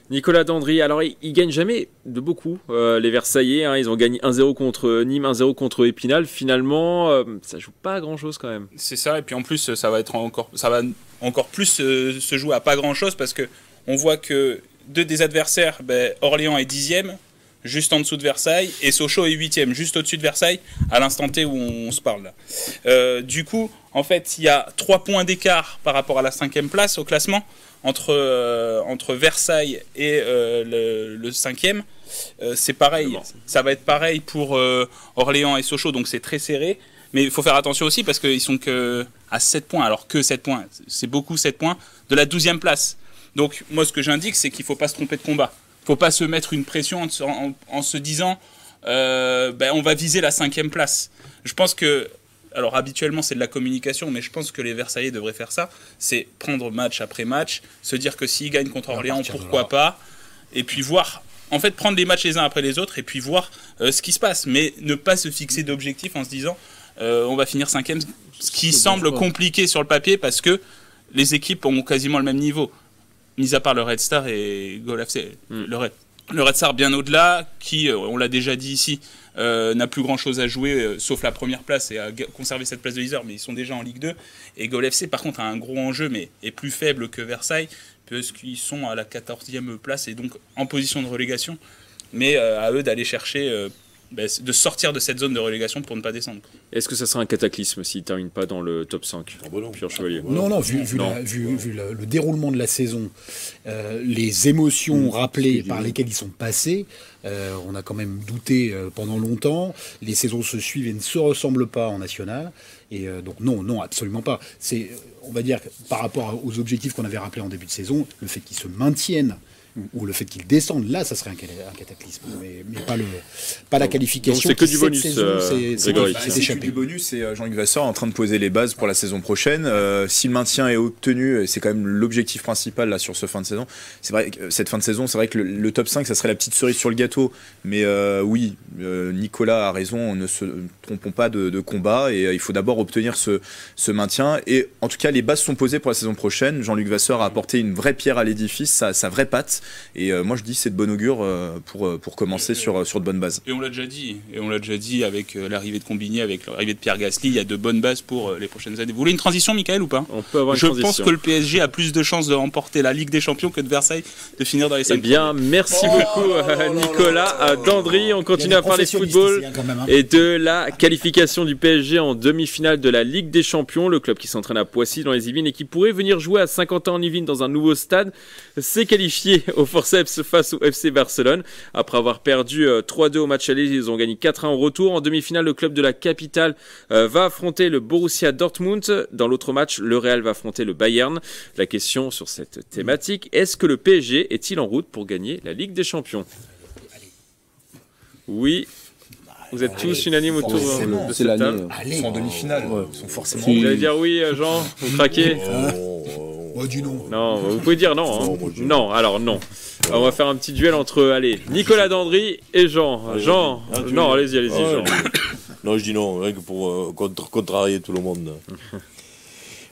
Nicolas Dandry, alors ils gagnent jamais de beaucoup, les Versaillais, ils ont gagné 1-0 contre Nîmes, 1-0 contre Épinal, finalement ça joue pas à grand chose quand même. C'est ça, et puis en plus ça va encore plus se jouer à pas grand chose parce que on voit que deux des adversaires, Orléans est 10e, juste en dessous de Versailles, et Sochaux est 8e, juste au-dessus de Versailles, à l'instant T où on se parle là. Du coup, en fait, il y a 3 points d'écart par rapport à la 5e place au classement, entre Versailles et le 5e. C'est pareil, ça va être pareil pour Orléans et Sochaux, donc c'est très serré. Mais il faut faire attention aussi parce qu'ils sont que à 7 points, alors que 7 points, c'est beaucoup 7 points, de la 12e place. Donc moi ce que j'indique, c'est qu'il ne faut pas se tromper de combat. Il ne faut pas se mettre une pression en se disant on va viser la 5e place. Je pense que, alors habituellement c'est de la communication, mais je pense que les Versaillais devraient faire ça, c'est prendre match après match, se dire que s'ils gagnent contre Orléans, pourquoi pas, et puis voir, en fait prendre les matchs les uns après les autres, et puis voir ce qui se passe, mais ne pas se fixer d'objectifs en se disant on va finir 5e, ce qui semble compliqué sur le papier, parce que les équipes ont quasiment le même niveau, mis à part le Red Star et Goal FC. Le Red Star bien au-delà, qui, on l'a déjà dit ici, n'a plus grand chose à jouer sauf la première place et à conserver cette place de leader, mais ils sont déjà en Ligue 2. Et Goal FC par contre a un gros enjeu, mais est plus faible que Versailles puisqu'ils sont à la 14e place et donc en position de relégation, mais à eux d'aller chercher de sortir de cette zone de relégation pour ne pas descendre. Est-ce que ça sera un cataclysme s'il ne termine pas dans le top 5 Pierre Chevalier? Non, vu le déroulement de la saison, les émotions rappelées par lesquelles ils sont passés, on a quand même douté pendant longtemps. Les saisons se suivent et ne se ressemblent pas en national. Et donc non, absolument pas. C'est, on va dire, par rapport aux objectifs qu'on avait rappelés en début de saison, le fait qu'ils se maintiennent ou le fait qu'ils descendent, là, ça serait un cataclysme, mais pas la qualification. Donc c'est que du bonus, c'est du bonus, c'est Jean-Luc Vasseur en train de poser les bases pour la saison prochaine. Si le maintien est obtenu, c'est quand même l'objectif principal là sur ce fin de saison. C'est vrai que cette fin de saison, c'est vrai que le top 5, ça serait la petite cerise sur le gâteau. Mais oui, Nicolas a raison, ne se trompons pas de combat et il faut d'abord obtenir ce maintien. Et en tout cas, les bases sont posées pour la saison prochaine. Jean-Luc Vasseur a apporté une vraie pierre à l'édifice, sa vraie patte. Et moi je dis c'est de bon augure pour commencer sur de bonnes bases. Et on l'a déjà dit avec l'arrivée de Combini, avec l'arrivée de Pierre Gasly, il y a de bonnes bases pour les prochaines années. Vous voulez une transition, Michael, ou pas? On peut avoir une transition. Je pense que le PSG a plus de chances de remporter la Ligue des Champions que de Versailles de finir dans les 5 premiers. Eh bien, merci beaucoup Nicolas Dandry. On continue à parler football et de la qualification du PSG en demi-finale de la Ligue des Champions. Le club qui s'entraîne à Poissy dans les Yvelines et qui pourrait venir jouer à Saint-Quentin-en-Yvelines dans un nouveau stade s'est qualifié au forceps face au FC Barcelone. Après avoir perdu 3-2 au match aller, ils ont gagné 4-1 au retour. En demi-finale, le club de la capitale va affronter le Borussia Dortmund. Dans l'autre match, le Real va affronter le Bayern. La question sur cette thématique, est-ce que le PSG est-il en route pour gagner la Ligue des Champions? Oui. Vous êtes tous unanimes autour de cette table. Ils sont en demi-finale. Ils sont forcément. Vous allez dire oui, Jean? Vous craquez? Du non. Non, vous pouvez dire non. Hein. Non, alors non. On va faire un petit duel entre, Nicolas Dandry et Jean. Jean, non, allez-y, Jean. Non, je dis non, rien que pour contrarier tout le monde.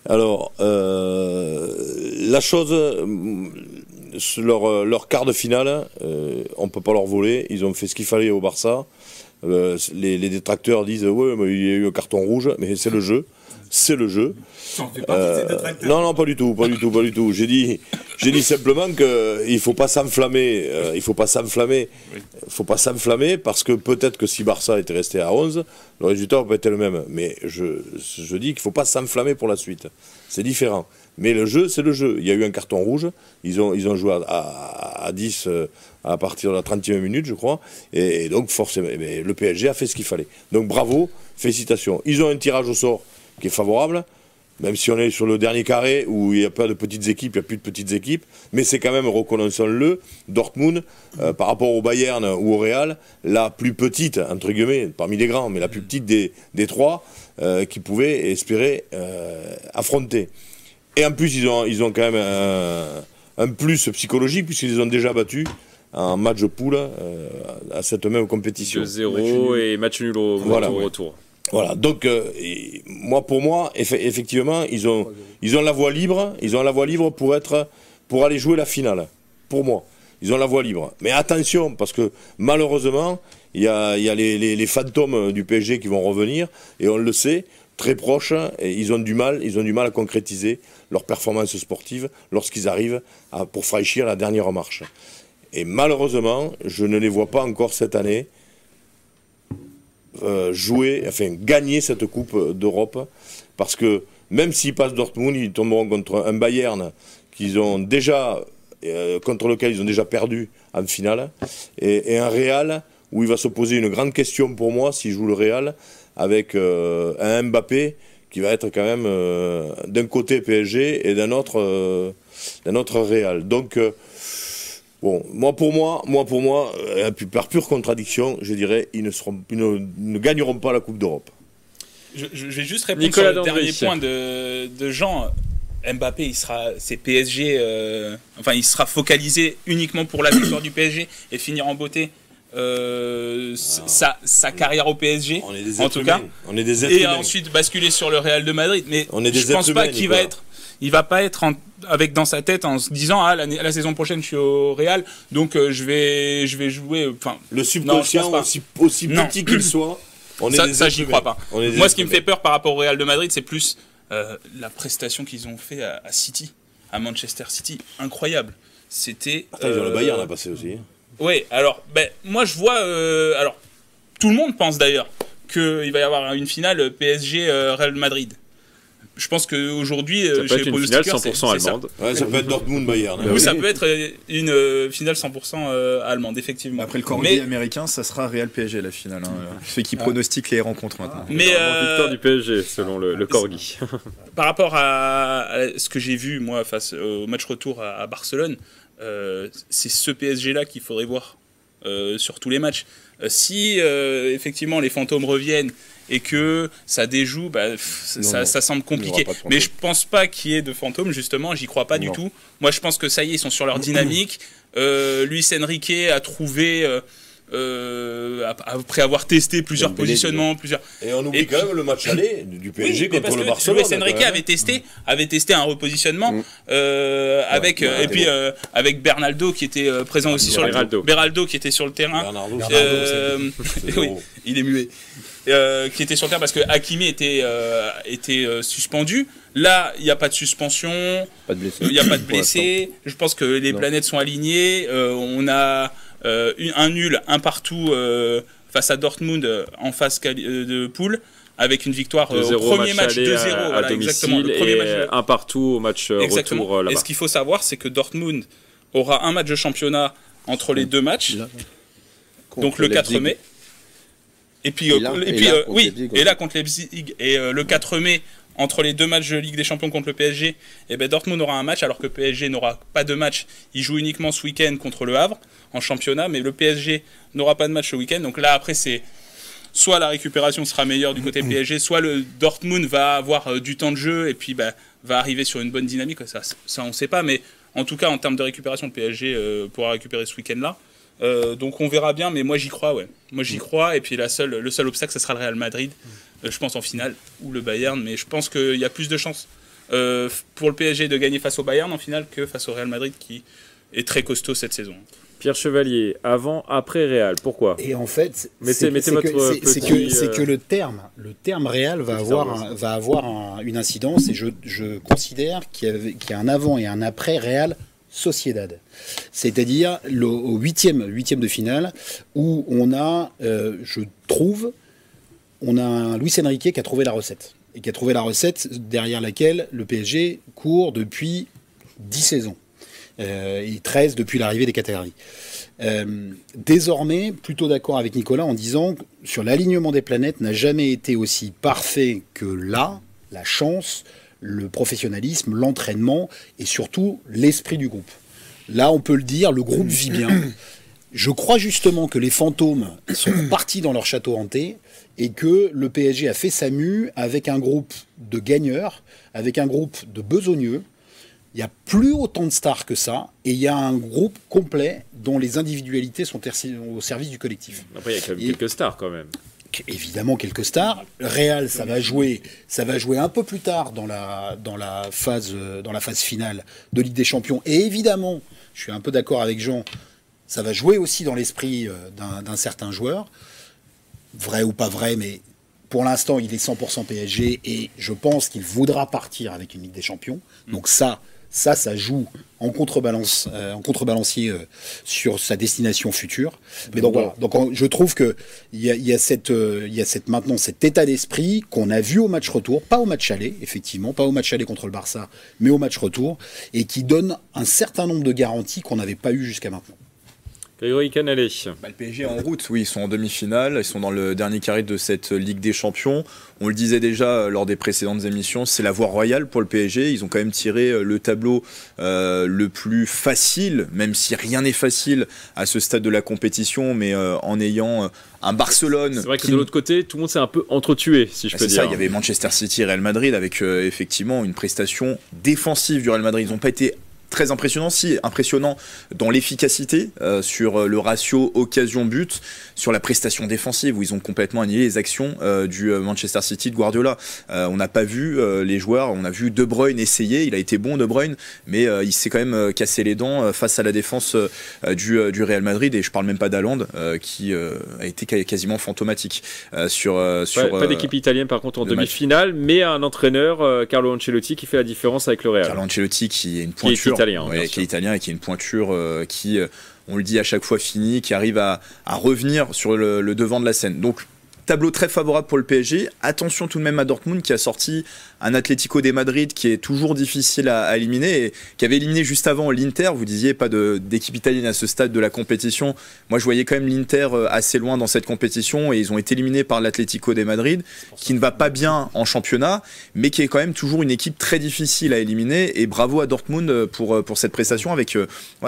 Alors, la chose, leur quart de finale, on ne peut pas leur voler. Ils ont fait ce qu'il fallait au Barça. Les détracteurs disent ouais, mais il y a eu un carton rouge, mais c'est le jeu. C'est le jeu. Non, pas du tout. J'ai dit simplement qu'il faut pas s'enflammer. Il faut pas s'enflammer parce que peut-être que si Barça était resté à 11, le résultat aurait été le même. Mais je dis qu'il faut pas s'enflammer pour la suite. C'est différent. Mais le jeu, c'est le jeu. Il y a eu un carton rouge. Ils ont joué à 10 à partir de la 30e minute, je crois. Et donc, forcément, le PSG a fait ce qu'il fallait. Donc, bravo, félicitations. Ils ont un tirage au sort qui est favorable, même si on est sur le dernier carré où il n'y a pas de petites équipes, il n'y a plus de petites équipes. Mais c'est quand même, reconnaissons-le, Dortmund, par rapport au Bayern ou au Real, la plus petite, entre guillemets, parmi les grands, mais la plus petite des trois qui pouvaient espérer affronter. Et en plus, ils ont quand même un plus psychologique, puisqu'ils les ont déjà battus en match de poule à cette même compétition. 2-0 et match nul au retour. Voilà, donc pour moi, effectivement, ils ont la voie libre. Ils ont la voie libre pour aller jouer la finale. Pour moi, ils ont la voie libre. Mais attention, parce que malheureusement, il y a les fantômes du PSG qui vont revenir, et on le sait, très proches, et ils ont du mal à concrétiser leur performance sportive lorsqu'ils arrivent pour franchir la dernière marche. Et malheureusement, je ne les vois pas encore cette année gagner cette Coupe d'Europe, parce que même s'ils passent Dortmund, ils tomberont contre un Bayern contre lequel ils ont déjà perdu en finale, et un Real où il va se poser une grande question pour moi s'il joue le Real, avec un Mbappé qui va être quand même d'un côté PSG et d'un autre Real. Donc bon, pour moi, par pure contradiction, je dirais, ils ne gagneront pas la Coupe d'Europe. Je vais juste répondre sur le dernier point de Jean. Mbappé, c'est PSG. Il sera focalisé uniquement pour la victoire du PSG et finir en beauté sa carrière au PSG, en tout cas. On est des et ensuite basculer sur le Real de Madrid. Mais je pense pas qu'il va être. Il va pas être avec dans sa tête en se disant la saison prochaine je suis au Real, donc je vais jouer. Le subconscient, aussi petit qu'il soit. Ça j'y crois pas. Moi, ce qui me fait peur par rapport au Real de Madrid, c'est plus la prestation qu'ils ont fait à City, à Manchester City, incroyable. C'était. Ils ont le Bayern à passer aussi. Oui, alors moi je vois. tout le monde pense d'ailleurs qu'il va y avoir une finale PSG-Real Madrid. Je pense qu'aujourd'hui, ça peut être une finale 100% allemande. Ça peut être Dortmund-Bayern. Oui, ça peut être une finale 100% allemande, effectivement. Après le corriger américain, ça sera Real-PSG la finale. Ceux qui pronostiquent les rencontres maintenant. Mais victoire du PSG, selon le corgi. Par rapport à ce que j'ai vu, moi, face au match retour à Barcelone, c'est ce PSG-là qu'il faudrait voir sur tous les matchs. Si effectivement les fantômes reviennent et que ça déjoue, ça semble compliqué. Mais je pense pas qu'il y ait de fantômes, justement, j'y crois pas du tout. Moi je pense que ça y est, ils sont sur leur dynamique. Luis Enrique a trouvé, après avoir testé plusieurs positionnements, Et on oublie quand même le match aller du PSG contre le Barcelone. Luis Enrique avait testé un repositionnement avec Bernaldo qui était présent aussi sur Beraldo qui était sur le terrain. Oui, il est muet. Qui était sur le terrain parce que Hakimi était suspendu. Là, il n'y a pas de suspension, il n'y a pas de blessés. Je pense que les planètes sont alignées. On a un nul, un partout face à Dortmund en phase de poule, avec une victoire au premier match 2-0 à domicile et un partout au match retour là-bas. Et ce qu'il faut savoir, c'est que Dortmund aura un match de championnat entre les deux matchs, donc le 4 mai. Et puis là contre Leipzig et le 4 mai entre les deux matchs de Ligue des Champions contre le PSG, Dortmund aura un match alors que le PSG n'aura pas de match. Il joue uniquement ce week-end contre le Havre en championnat, mais le PSG n'aura pas de match ce week-end. Donc là après c'est soit la récupération sera meilleure du côté PSG, soit le Dortmund va avoir du temps de jeu et puis va arriver sur une bonne dynamique. Ça on ne sait pas, mais en tout cas en termes de récupération, le PSG pourra récupérer ce week-end-là. Donc on verra bien, mais moi j'y crois, Moi j'y crois, et puis le seul obstacle, ce sera le Real Madrid, je pense en finale, ou le Bayern, mais je pense qu'il y a plus de chances pour le PSG de gagner face au Bayern en finale que face au Real Madrid qui est très costaud cette saison. Pierre Chevalier, avant, après Real, pourquoi ? Et en fait, c'est que le terme Real va avoir une incidence, et je considère qu'il y a un avant et un après Real Sociedad. C'est-à-dire au huitième de finale, où on a, je trouve, on a un Luis Enrique qui a trouvé la recette. Et qui a trouvé la recette derrière laquelle le PSG court depuis 10 saisons. Et 13 depuis l'arrivée des Qataris. Désormais, plutôt d'accord avec Nicolas en disant que sur l'alignement des planètes n'a jamais été aussi parfait que là, la chance, le professionnalisme, l'entraînement et surtout l'esprit du groupe. Là, on peut le dire, le groupe vit bien. Je crois justement que les fantômes sont partis dans leur château hanté et que le PSG a fait sa mue avec un groupe de gagneurs, avec un groupe de besogneux. Il n'y a plus autant de stars que ça et il y a un groupe complet dont les individualités sont au service du collectif. Après, il y a quand même quelques stars quand même. Évidemment quelques stars. Real, ça va jouer un peu plus tard dans la phase finale de Ligue des Champions. Et évidemment, je suis un peu d'accord avec Jean, ça va jouer aussi dans l'esprit d'un certain joueur. Vrai ou pas vrai, mais pour l'instant, il est 100% PSG et je pense qu'il voudra partir avec une Ligue des Champions. Donc ça joue en contrebalancier sur sa destination future. Mais donc voilà. Donc je trouve que il y a maintenant cet état d'esprit qu'on a vu au match retour, pas au match aller, effectivement, pas au match aller contre le Barça, mais au match retour, et qui donne un certain nombre de garanties qu'on n'avait pas eu jusqu'à maintenant. Grégory Canalé. Le PSG en route, oui, ils sont en demi-finale, ils sont dans le dernier carré de cette Ligue des Champions. On le disait déjà lors des précédentes émissions, c'est la voie royale pour le PSG. Ils ont quand même tiré le tableau le plus facile, même si rien n'est facile à ce stade de la compétition, mais en ayant un Barcelone. C'est vrai que de l'autre côté, tout le monde s'est un peu entretué, si je peux dire. C'est ça, il y avait Manchester City et Real Madrid avec effectivement une prestation défensive du Real Madrid. Ils n'ont pas été très impressionnant dans l'efficacité sur le ratio occasion-but, sur la prestation défensive où ils ont complètement annihilé les actions du Manchester City de Guardiola. On n'a pas vu les joueurs, on a vu De Bruyne essayer, il a été bon De Bruyne, mais il s'est quand même cassé les dents face à la défense du Real Madrid, et je parle même pas d'Haaland qui a été quasiment fantomatique pas d'équipe italienne par contre en demi-finale, mais un entraîneur Carlo Ancelotti qui fait la différence avec le Real. Carlo Ancelotti qui est une pointure. Qui est italien, qui est italien et qui est une pointure qui on le dit à chaque fois, fini, qui arrive à revenir sur le devant de la scène. Donc tableau très favorable pour le PSG. Attention tout de même à Dortmund qui a sorti un Atlético de Madrid qui est toujours difficile à éliminer et qui avait éliminé juste avant l'Inter. Vous disiez pas d'équipe italienne à ce stade de la compétition. Moi je voyais quand même l'Inter assez loin dans cette compétition et ils ont été éliminés par l'Atlético de Madrid qui ne va pas bien en championnat mais qui est quand même toujours une équipe très difficile à éliminer. Et bravo à Dortmund pour cette prestation avec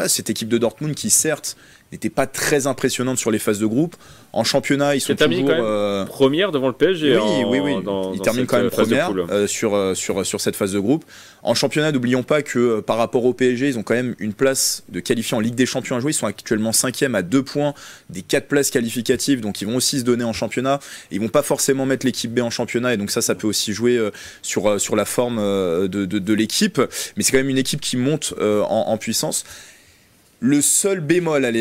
cette équipe de Dortmund qui certes n'était pas très impressionnante sur les phases de groupe. En championnat, ils sont toujours première devant le PSG. Oui. Ils terminent quand même première sur cette phase de groupe. En championnat, n'oublions pas que par rapport au PSG, ils ont quand même une place de qualifié en Ligue des Champions à jouer. Ils sont actuellement 5e à 2 points des 4 places qualificatives, donc ils vont aussi se donner en championnat. Ils vont pas forcément mettre l'équipe B en championnat, et donc ça peut aussi jouer sur la forme de l'équipe. Mais c'est quand même une équipe qui monte en puissance. Le seul bémol,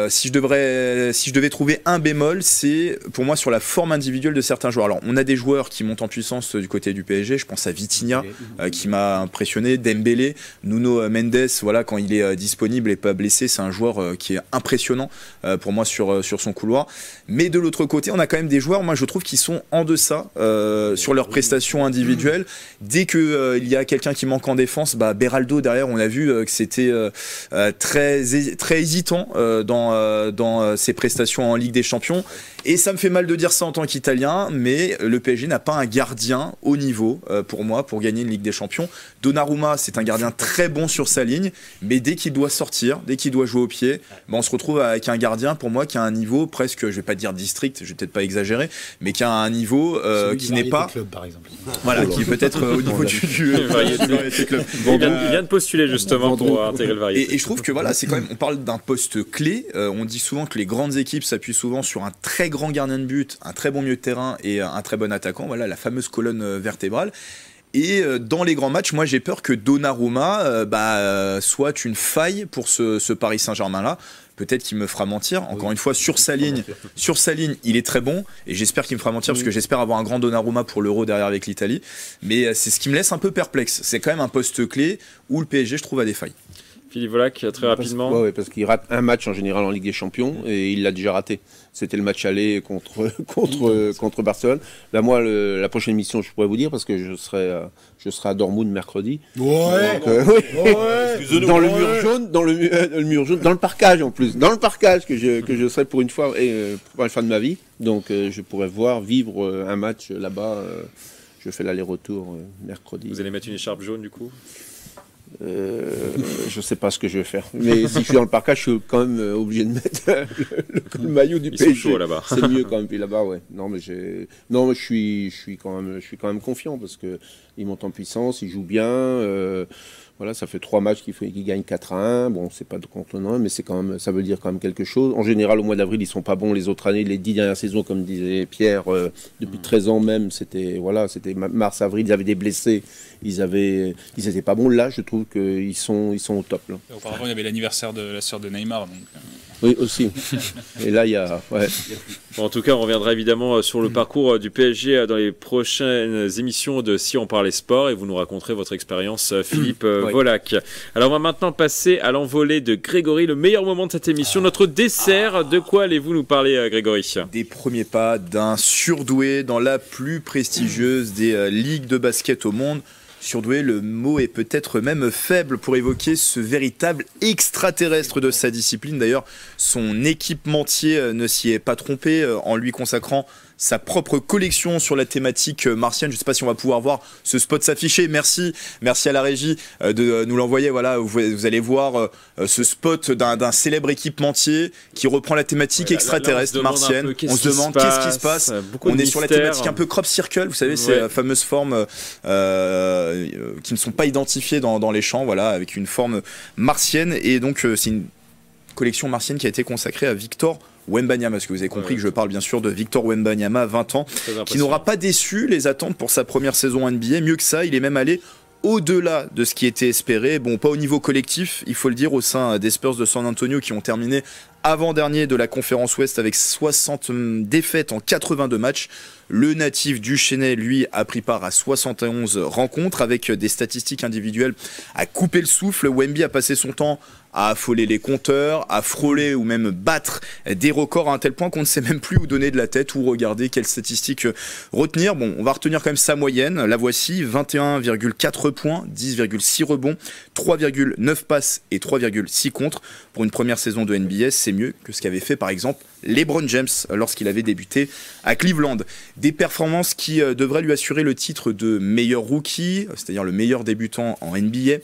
si je devais trouver un bémol, c'est pour moi sur la forme individuelle de certains joueurs. Alors, on a des joueurs qui montent en puissance du côté du PSG. Je pense à Vitinha, qui m'a impressionné, Dembélé, Nuno Mendes. Voilà, quand il est disponible et pas blessé, c'est un joueur qui est impressionnant pour moi sur son couloir. Mais de l'autre côté, on a quand même des joueurs, moi je trouve, qui sont en deçà sur leurs prestations individuelles. Dès que il y a quelqu'un qui manque en défense, Beraldo derrière, on a vu que c'était très hésitant dans ses prestations en Ligue des Champions. Et ça me fait mal de dire ça en tant qu'Italien, mais le PSG n'a pas un gardien au niveau pour moi pour gagner une Ligue des Champions. Donnarumma, c'est un gardien très bon sur sa ligne, mais dès qu'il doit sortir, dès qu'il doit jouer au pied, on se retrouve avec un gardien pour moi qui a un niveau presque, je vais pas dire district, je vais peut-être pas exagérer, mais qui a un niveau qui n'est pas club, par exemple. Voilà, qui peut être au niveau du variété club. Il vient de postuler justement pour intégrer le variété. Et je trouve que voilà, c'est quand même, on parle d'un poste clé. On dit souvent que les grandes équipes s'appuient souvent sur un très grand gardien de but, un très bon milieu de terrain et un très bon attaquant. Voilà la fameuse colonne vertébrale. Et dans les grands matchs, moi j'ai peur que Donnarumma soit une faille pour ce Paris Saint-Germain-là. Peut-être qu'il me fera mentir. Encore une fois, sur sa ligne, il est très bon. Et j'espère qu'il me fera mentir parce que j'espère avoir un grand Donnarumma pour l'Euro derrière avec l'Italie. Mais c'est ce qui me laisse un peu perplexe. C'est quand même un poste clé où le PSG, je trouve, a des failles. Philippe Volac, très rapidement. Parce qu'il rate un match en général en Ligue des Champions et il l'a déjà raté. C'était le match aller contre Barcelone. Là, moi, la prochaine émission, je pourrais vous dire parce que je serai à Dortmund mercredi. Ouais. Donc, dans le mur jaune, dans le parcage en plus, dans le parcage que je serai pour une fois pour la fin de ma vie. Donc, je pourrais vivre un match là-bas. Je fais l'aller-retour mercredi. Vous allez mettre une écharpe jaune du coup? Je sais pas ce que je vais faire, mais si je suis dans le parcage, je suis quand même obligé de mettre le maillot du PSG. Ils sont chauds là-bas. C'est mieux quand même. Puis là-bas, ouais. Non, mais je suis quand même confiant parce que ils montent en puissance, ils jouent bien. Voilà, ça fait 3 matchs qu'ils gagnent 4-1. Bon, c'est pas contre le nom, mais c'est quand même, ça veut dire quand même quelque chose. En général, au mois d'avril, ils sont pas bons. Les autres années, les 10 dernières saisons, comme disait Pierre, depuis 13 ans même, c'était mars-avril, ils avaient des blessés. Ils étaient pas bons. Là, je trouve qu'ils sont au top. Là. Auparavant, il y avait l'anniversaire de la sœur de Neymar. Donc... Oui, aussi. Et là, il y a... Ouais. Bon, en tout cas, on reviendra évidemment sur le parcours du PSG dans les prochaines émissions de Si on parlait sport et vous nous raconterez votre expérience, Philippe Volac. Alors, on va maintenant passer à l'envolée de Grégory, le meilleur moment de cette émission, notre dessert. De quoi allez-vous nous parler, Grégory? Des premiers pas d'un surdoué dans la plus prestigieuse des ligues de basket au monde. Surdoué, le mot est peut-être même faible pour évoquer ce véritable extraterrestre de sa discipline. D'ailleurs, son équipementier ne s'y est pas trompé en lui consacrant sa propre collection sur la thématique martienne. Je ne sais pas si on va pouvoir voir ce spot s'afficher. Merci à la régie de nous l'envoyer. Voilà, vous allez voir ce spot d'un célèbre équipementier qui reprend la thématique extraterrestre martienne. On se demande qu'est-ce qui se passe. On est sur la thématique un peu crop circle, vous savez, ces fameuses formes qui ne sont pas identifiées dans les champs, voilà, avec une forme martienne. Et donc, c'est une collection martienne qui a été consacrée à Victor Wembanyama, parce que vous avez compris que je parle bien sûr de Victor Wembanyama, 20 ans, qui n'aura pas déçu les attentes pour sa première saison NBA. Mieux que ça, il est même allé au-delà de ce qui était espéré. Bon, pas au niveau collectif, il faut le dire, au sein des Spurs de San Antonio qui ont terminé avant-dernier de la conférence Ouest avec 60 défaites en 82 matchs. Le natif du Chennai, lui, a pris part à 71 rencontres avec des statistiques individuelles à couper le souffle. Wemby a passé son temps à affoler les compteurs, à frôler ou même battre des records à un tel point qu'on ne sait même plus où donner de la tête ou regarder quelles statistiques retenir. Bon, on va retenir quand même sa moyenne. La voici, 21,4 points, 10,6 rebonds, 3,9 passes et 3,6 contres. Pour une première saison de NBA, c'est mieux que ce qu'avait fait par exemple LeBron James lorsqu'il avait débuté à Cleveland. Des performances qui devraient lui assurer le titre de meilleur rookie, c'est-à-dire le meilleur débutant en NBA.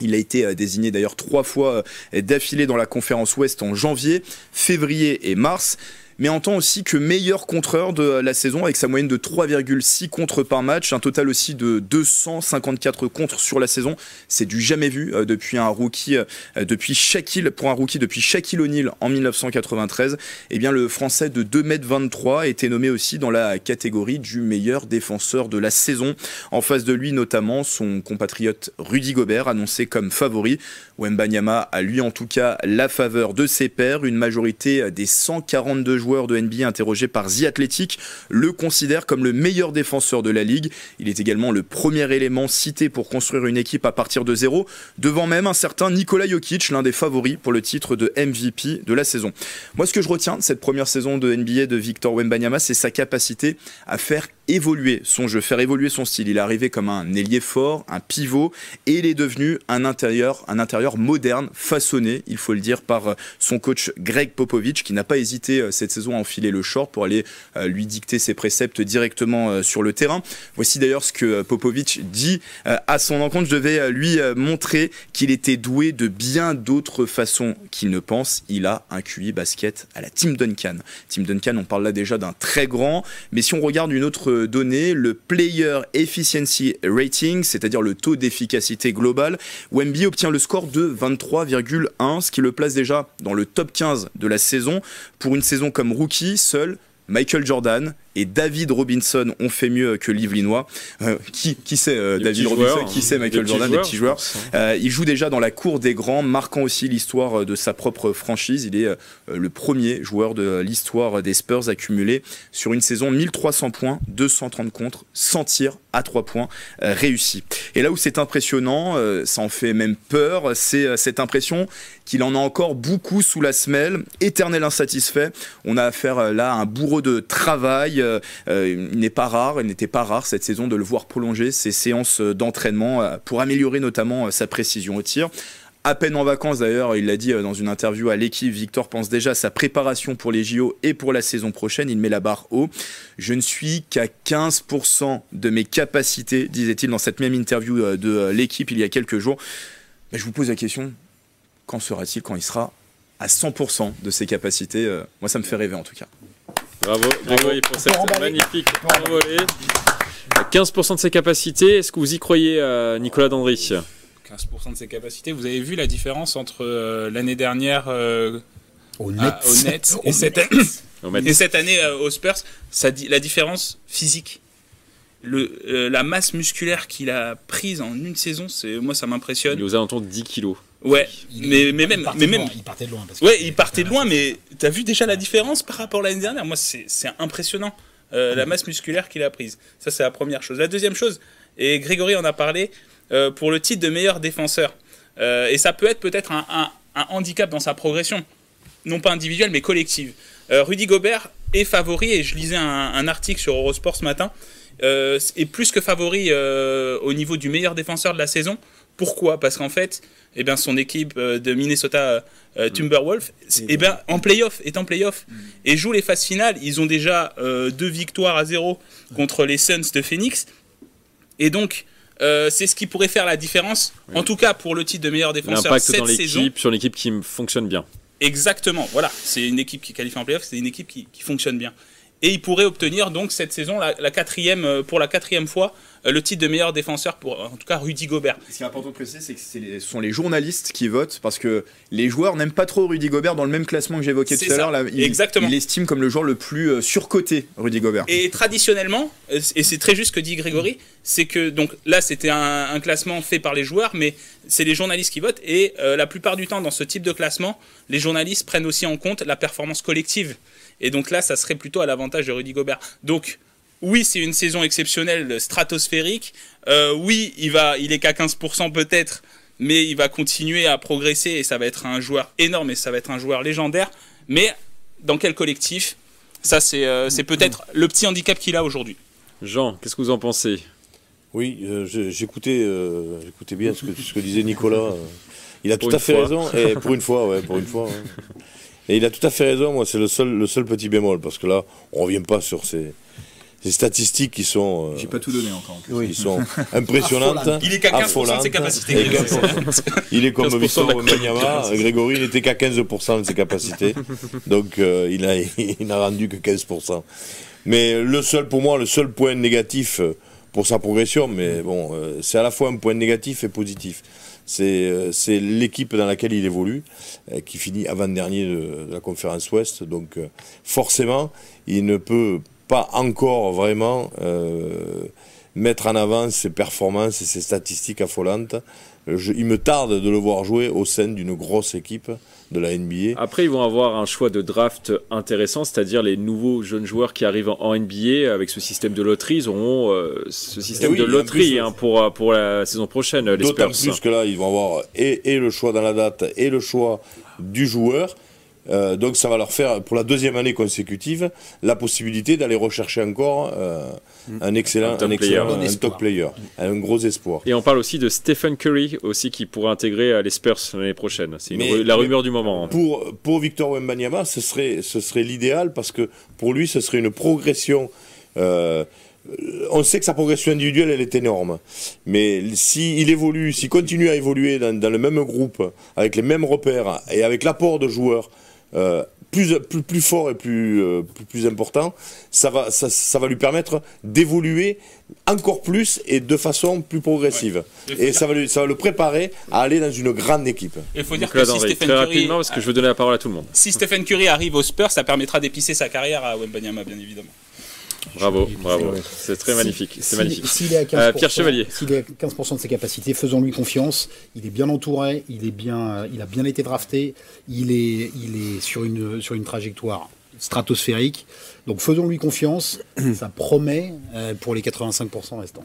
Il a été désigné d'ailleurs 3 fois d'affilée dans la conférence Ouest en janvier, février et mars. Mais en tant aussi que meilleur contreur de la saison avec sa moyenne de 3,6 contres par match, un total aussi de 254 contres sur la saison. C'est du jamais vu depuis un rookie, depuis Shaquille O'Neal en 1993. Eh bien, le Français de 2,23 m a été nommé aussi dans la catégorie du meilleur défenseur de la saison. En face de lui, notamment, son compatriote Rudy Gobert, annoncé comme favori. Wembanyama a lui en tout cas la faveur de ses pairs. Une majorité des 142 joueurs de NBA interrogés par The Athletic le considère comme le meilleur défenseur de la ligue. Il est également le premier élément cité pour construire une équipe à partir de zéro, devant même un certain Nikola Jokic, l'un des favoris pour le titre de MVP de la saison. Moi, ce que je retiens de cette première saison de NBA de Victor Wembanyama, c'est sa capacité à faire évoluer son jeu, faire évoluer son style. Il est arrivé comme un ailier fort, un pivot, et il est devenu un intérieur moderne, façonné, il faut le dire, par son coach Greg Popovich, qui n'a pas hésité cette saison à enfiler le short pour aller lui dicter ses préceptes directement sur le terrain. Voici d'ailleurs ce que Popovich dit à son encontre. Je vais lui montrer qu'il était doué de bien d'autres façons qu'il ne pense. Il a un QI basket à la Tim Duncan. Tim Duncan, on parle là déjà d'un très grand, mais si on regarde une autre donnée, le Player Efficiency Rating, c'est-à-dire le taux d'efficacité global, Wemby obtient le score de 23,1, ce qui le place déjà dans le top 15 de la saison. Pour une saison comme rookie, seul Michael Jordan et David Robinson ont fait mieux que l'Yvelinois. Qui c'est David Robinson? Qui c'est Michael Jordan? Des petits joueurs. Il joue déjà dans la cour des grands, marquant aussi l'histoire de sa propre franchise. Il est le premier joueur de l'histoire des Spurs à cumuler sur une saison 1300 points, 230 contres, 100 tirs à 3 points réussis. Et là où c'est impressionnant, ça en fait même peur, c'est cette impression qu'il en a encore beaucoup sous la semelle, éternel insatisfait. On a affaire là à un bourreau de travail. Il n'était pas rare cette saison de le voir prolonger ses séances d'entraînement pour améliorer notamment sa précision au tir. À peine en vacances d'ailleurs, il l'a dit dans une interview à l'équipe, Victor pense déjà à sa préparation pour les JO et pour la saison prochaine. Il met la barre haut. Je ne suis qu'à 15% de mes capacités, disait-il dans cette même interview de l'équipe il y a quelques jours. Mais je vous pose la question, quand sera-t-il quand il sera à 100% de ses capacités? Moi, ça me fait rêver en tout cas. Bravo Grégory pour cette magnifique envolée. 15% de ses capacités, est-ce que vous y croyez, Nicolas Dandry? 15% de ses capacités, vous avez vu la différence entre l'année dernière au Nets et cette année aux Spurs, la différence physique. La masse musculaire qu'il a prise en une saison, moi ça m'impressionne. Il est aux alentours de 10 kilos. Ouais, mais même il partait de loin. Il partait de loin, mais t'as vu déjà la différence par rapport à l'année dernière? Moi, c'est impressionnant la masse musculaire qu'il a prise. Ça, c'est la première chose. La deuxième chose, et Grégory en a parlé, pour le titre de meilleur défenseur. Et ça peut être peut-être un handicap dans sa progression, non pas individuelle, mais collective. Rudy Gobert est favori, et je lisais un article sur Eurosport ce matin, est plus que favori au niveau du meilleur défenseur de la saison. Pourquoi? Parce qu'en fait, son équipe de Minnesota Timberwolves en playoff, et joue les phases finales. Ils ont déjà 2 victoires à 0 contre les Suns de Phoenix. Et donc, c'est ce qui pourrait faire la différence, en tout cas pour le titre de meilleur défenseur l'impact cette dans saison. L'équipe, sur l'équipe qui fonctionne bien. Exactement, voilà. C'est une équipe qui qualifie en playoff, c'est une équipe qui fonctionne bien. Et il pourrait obtenir donc cette saison pour la quatrième fois le titre de meilleur défenseur pour en tout cas Rudy Gobert. Ce qui est important de préciser, c'est que ce sont les journalistes qui votent parce que les joueurs n'aiment pas trop Rudy Gobert dans le même classement que j'évoquais tout à l'heure. Exactement. Il estime comme le joueur le plus surcoté, Rudy Gobert. Et traditionnellement, et c'est très juste ce que dit Grégory, c'est que donc là c'était un classement fait par les joueurs, mais c'est les journalistes qui votent et la plupart du temps dans ce type de classement, les journalistes prennent aussi en compte la performance collective. Et donc là, ça serait plutôt à l'avantage de Rudy Gobert. Donc oui, c'est une saison exceptionnelle, stratosphérique. Oui, il est qu'à 15% peut-être, mais il va continuer à progresser et ça va être un joueur énorme et ça va être un joueur légendaire. Mais dans quel collectif? Ça, c'est peut-être le petit handicap qu'il a aujourd'hui. Jean, qu'est-ce que vous en pensez? Oui, j'écoutais bien ce que disait Nicolas. Il a tout à fait raison. Et pour une fois, ouais. Et il a tout à fait raison. Moi, c'est le seul petit bémol parce que là, on revient pas sur ces statistiques qui sont. J'ai pas tout donné encore. Oui, qui sont impressionnantes. Il est qu'à 15% de ses capacités. Il est comme Victor Wembanyama. Grégory n'était qu'à 15% de ses capacités. Donc, il n'a rendu que 15%. Mais pour moi, le seul point négatif pour sa progression, mais bon, c'est à la fois un point négatif et positif. C'est l'équipe dans laquelle il évolue, qui finit avant-dernier de la conférence Ouest. Donc, forcément, il ne peut pas encore vraiment mettre en avant ses performances et ses statistiques affolantes. Il me tarde de le voir jouer au sein d'une grosse équipe de la NBA. Après, ils vont avoir un choix de draft intéressant, c'est-à-dire les nouveaux jeunes joueurs qui arrivent en NBA avec ce système de loterie. Ils auront ce système de loterie pour la saison prochaine, les Spurs. D'autant plus que là, ils vont avoir et le choix dans la date et le choix du joueur. Donc ça va leur faire, pour la deuxième année consécutive, la possibilité d'aller rechercher encore un excellent top player, un gros espoir. Et on parle aussi de Stephen Curry aussi qui pourrait intégrer les Spurs l'année prochaine. C'est la rumeur du moment. Pour Victor Wembanyama, ce serait l'idéal parce que pour lui, ce serait une progression. On sait que sa progression individuelle, elle est énorme. Mais s'il continue à évoluer dans le même groupe, avec les mêmes repères et avec l'apport de joueurs plus fort et plus important, ça va lui permettre d'évoluer encore plus et de façon plus progressive. Ouais. Et ça va le préparer à aller dans une grande équipe. Il faut dire que si Stephen Curry, rapidement, parce que je veux donner la parole à tout le monde. Si Stephen Curry arrive aux Spurs, ça permettra d'épicer sa carrière à Wembanyama, bien évidemment. Bravo. C'est très magnifique. C'est magnifique. S'il est à 15%, Pierre Chevalier. S'il est à 15% de ses capacités, faisons-lui confiance. Il est bien entouré, il a bien été drafté, il est sur une trajectoire stratosphérique. Donc faisons-lui confiance. Ça promet pour les 85% restants.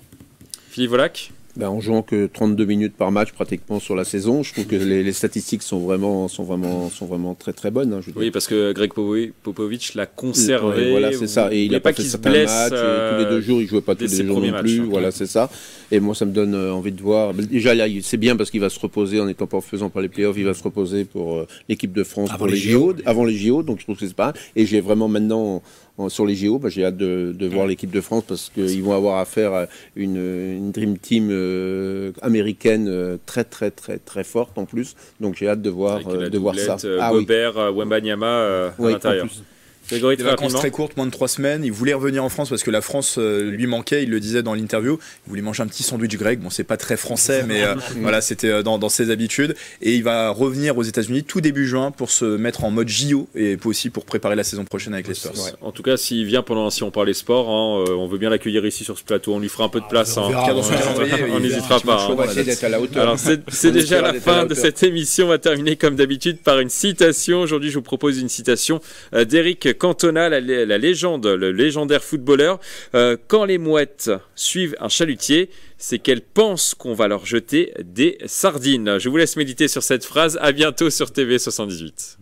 Philippe Volac. En jouant que 32 minutes par match pratiquement sur la saison, je trouve que les statistiques sont vraiment très très bonnes. Hein, oui, parce que Greg Popovich l'a conservé. Ouais, voilà, c'est ça. Et il n'a pas fait certains matchs. Tous les 2 jours, il ne jouait pas tous les jours non plus. Voilà, c'est ça. Et moi, ça me donne envie de voir. Déjà, là, c'est bien parce qu'il va se reposer en faisant pas les playoffs. Il va se reposer pour l'équipe de France avant les JO. Avant les JO, donc je trouve que c'est pas. Et j'ai vraiment maintenant. Sur les JO, j'ai hâte de voir l'équipe de France parce qu'ils vont avoir affaire à une Dream Team américaine très très très très forte en plus. Donc j'ai hâte de voir ça. Gobert, Wembanyama à l'intérieur. Des vacances très courtes, moins de 3 semaines. Il voulait revenir en France parce que la France lui manquait. Il le disait dans l'interview. Il voulait manger un petit sandwich grec. Bon, c'est pas très français, mais voilà, c'était dans ses habitudes. Et il va revenir aux États-Unis tout début juin pour se mettre en mode JO et aussi pour préparer la saison prochaine avec les Spurs. Ouais. En tout cas, s'il vient si on parle des sports, on veut bien l'accueillir ici sur ce plateau. On lui fera un peu de place. On n'hésitera pas. On va essayer d'être à la hauteur. Alors, c'est déjà la fin de cette émission. On va terminer comme d'habitude par une citation. Aujourd'hui, je vous propose une citation d'Eric Cantona, la légende, le légendaire footballeur. Quand les mouettes suivent un chalutier, c'est qu'elles pensent qu'on va leur jeter des sardines. Je vous laisse méditer sur cette phrase. À bientôt sur TV78.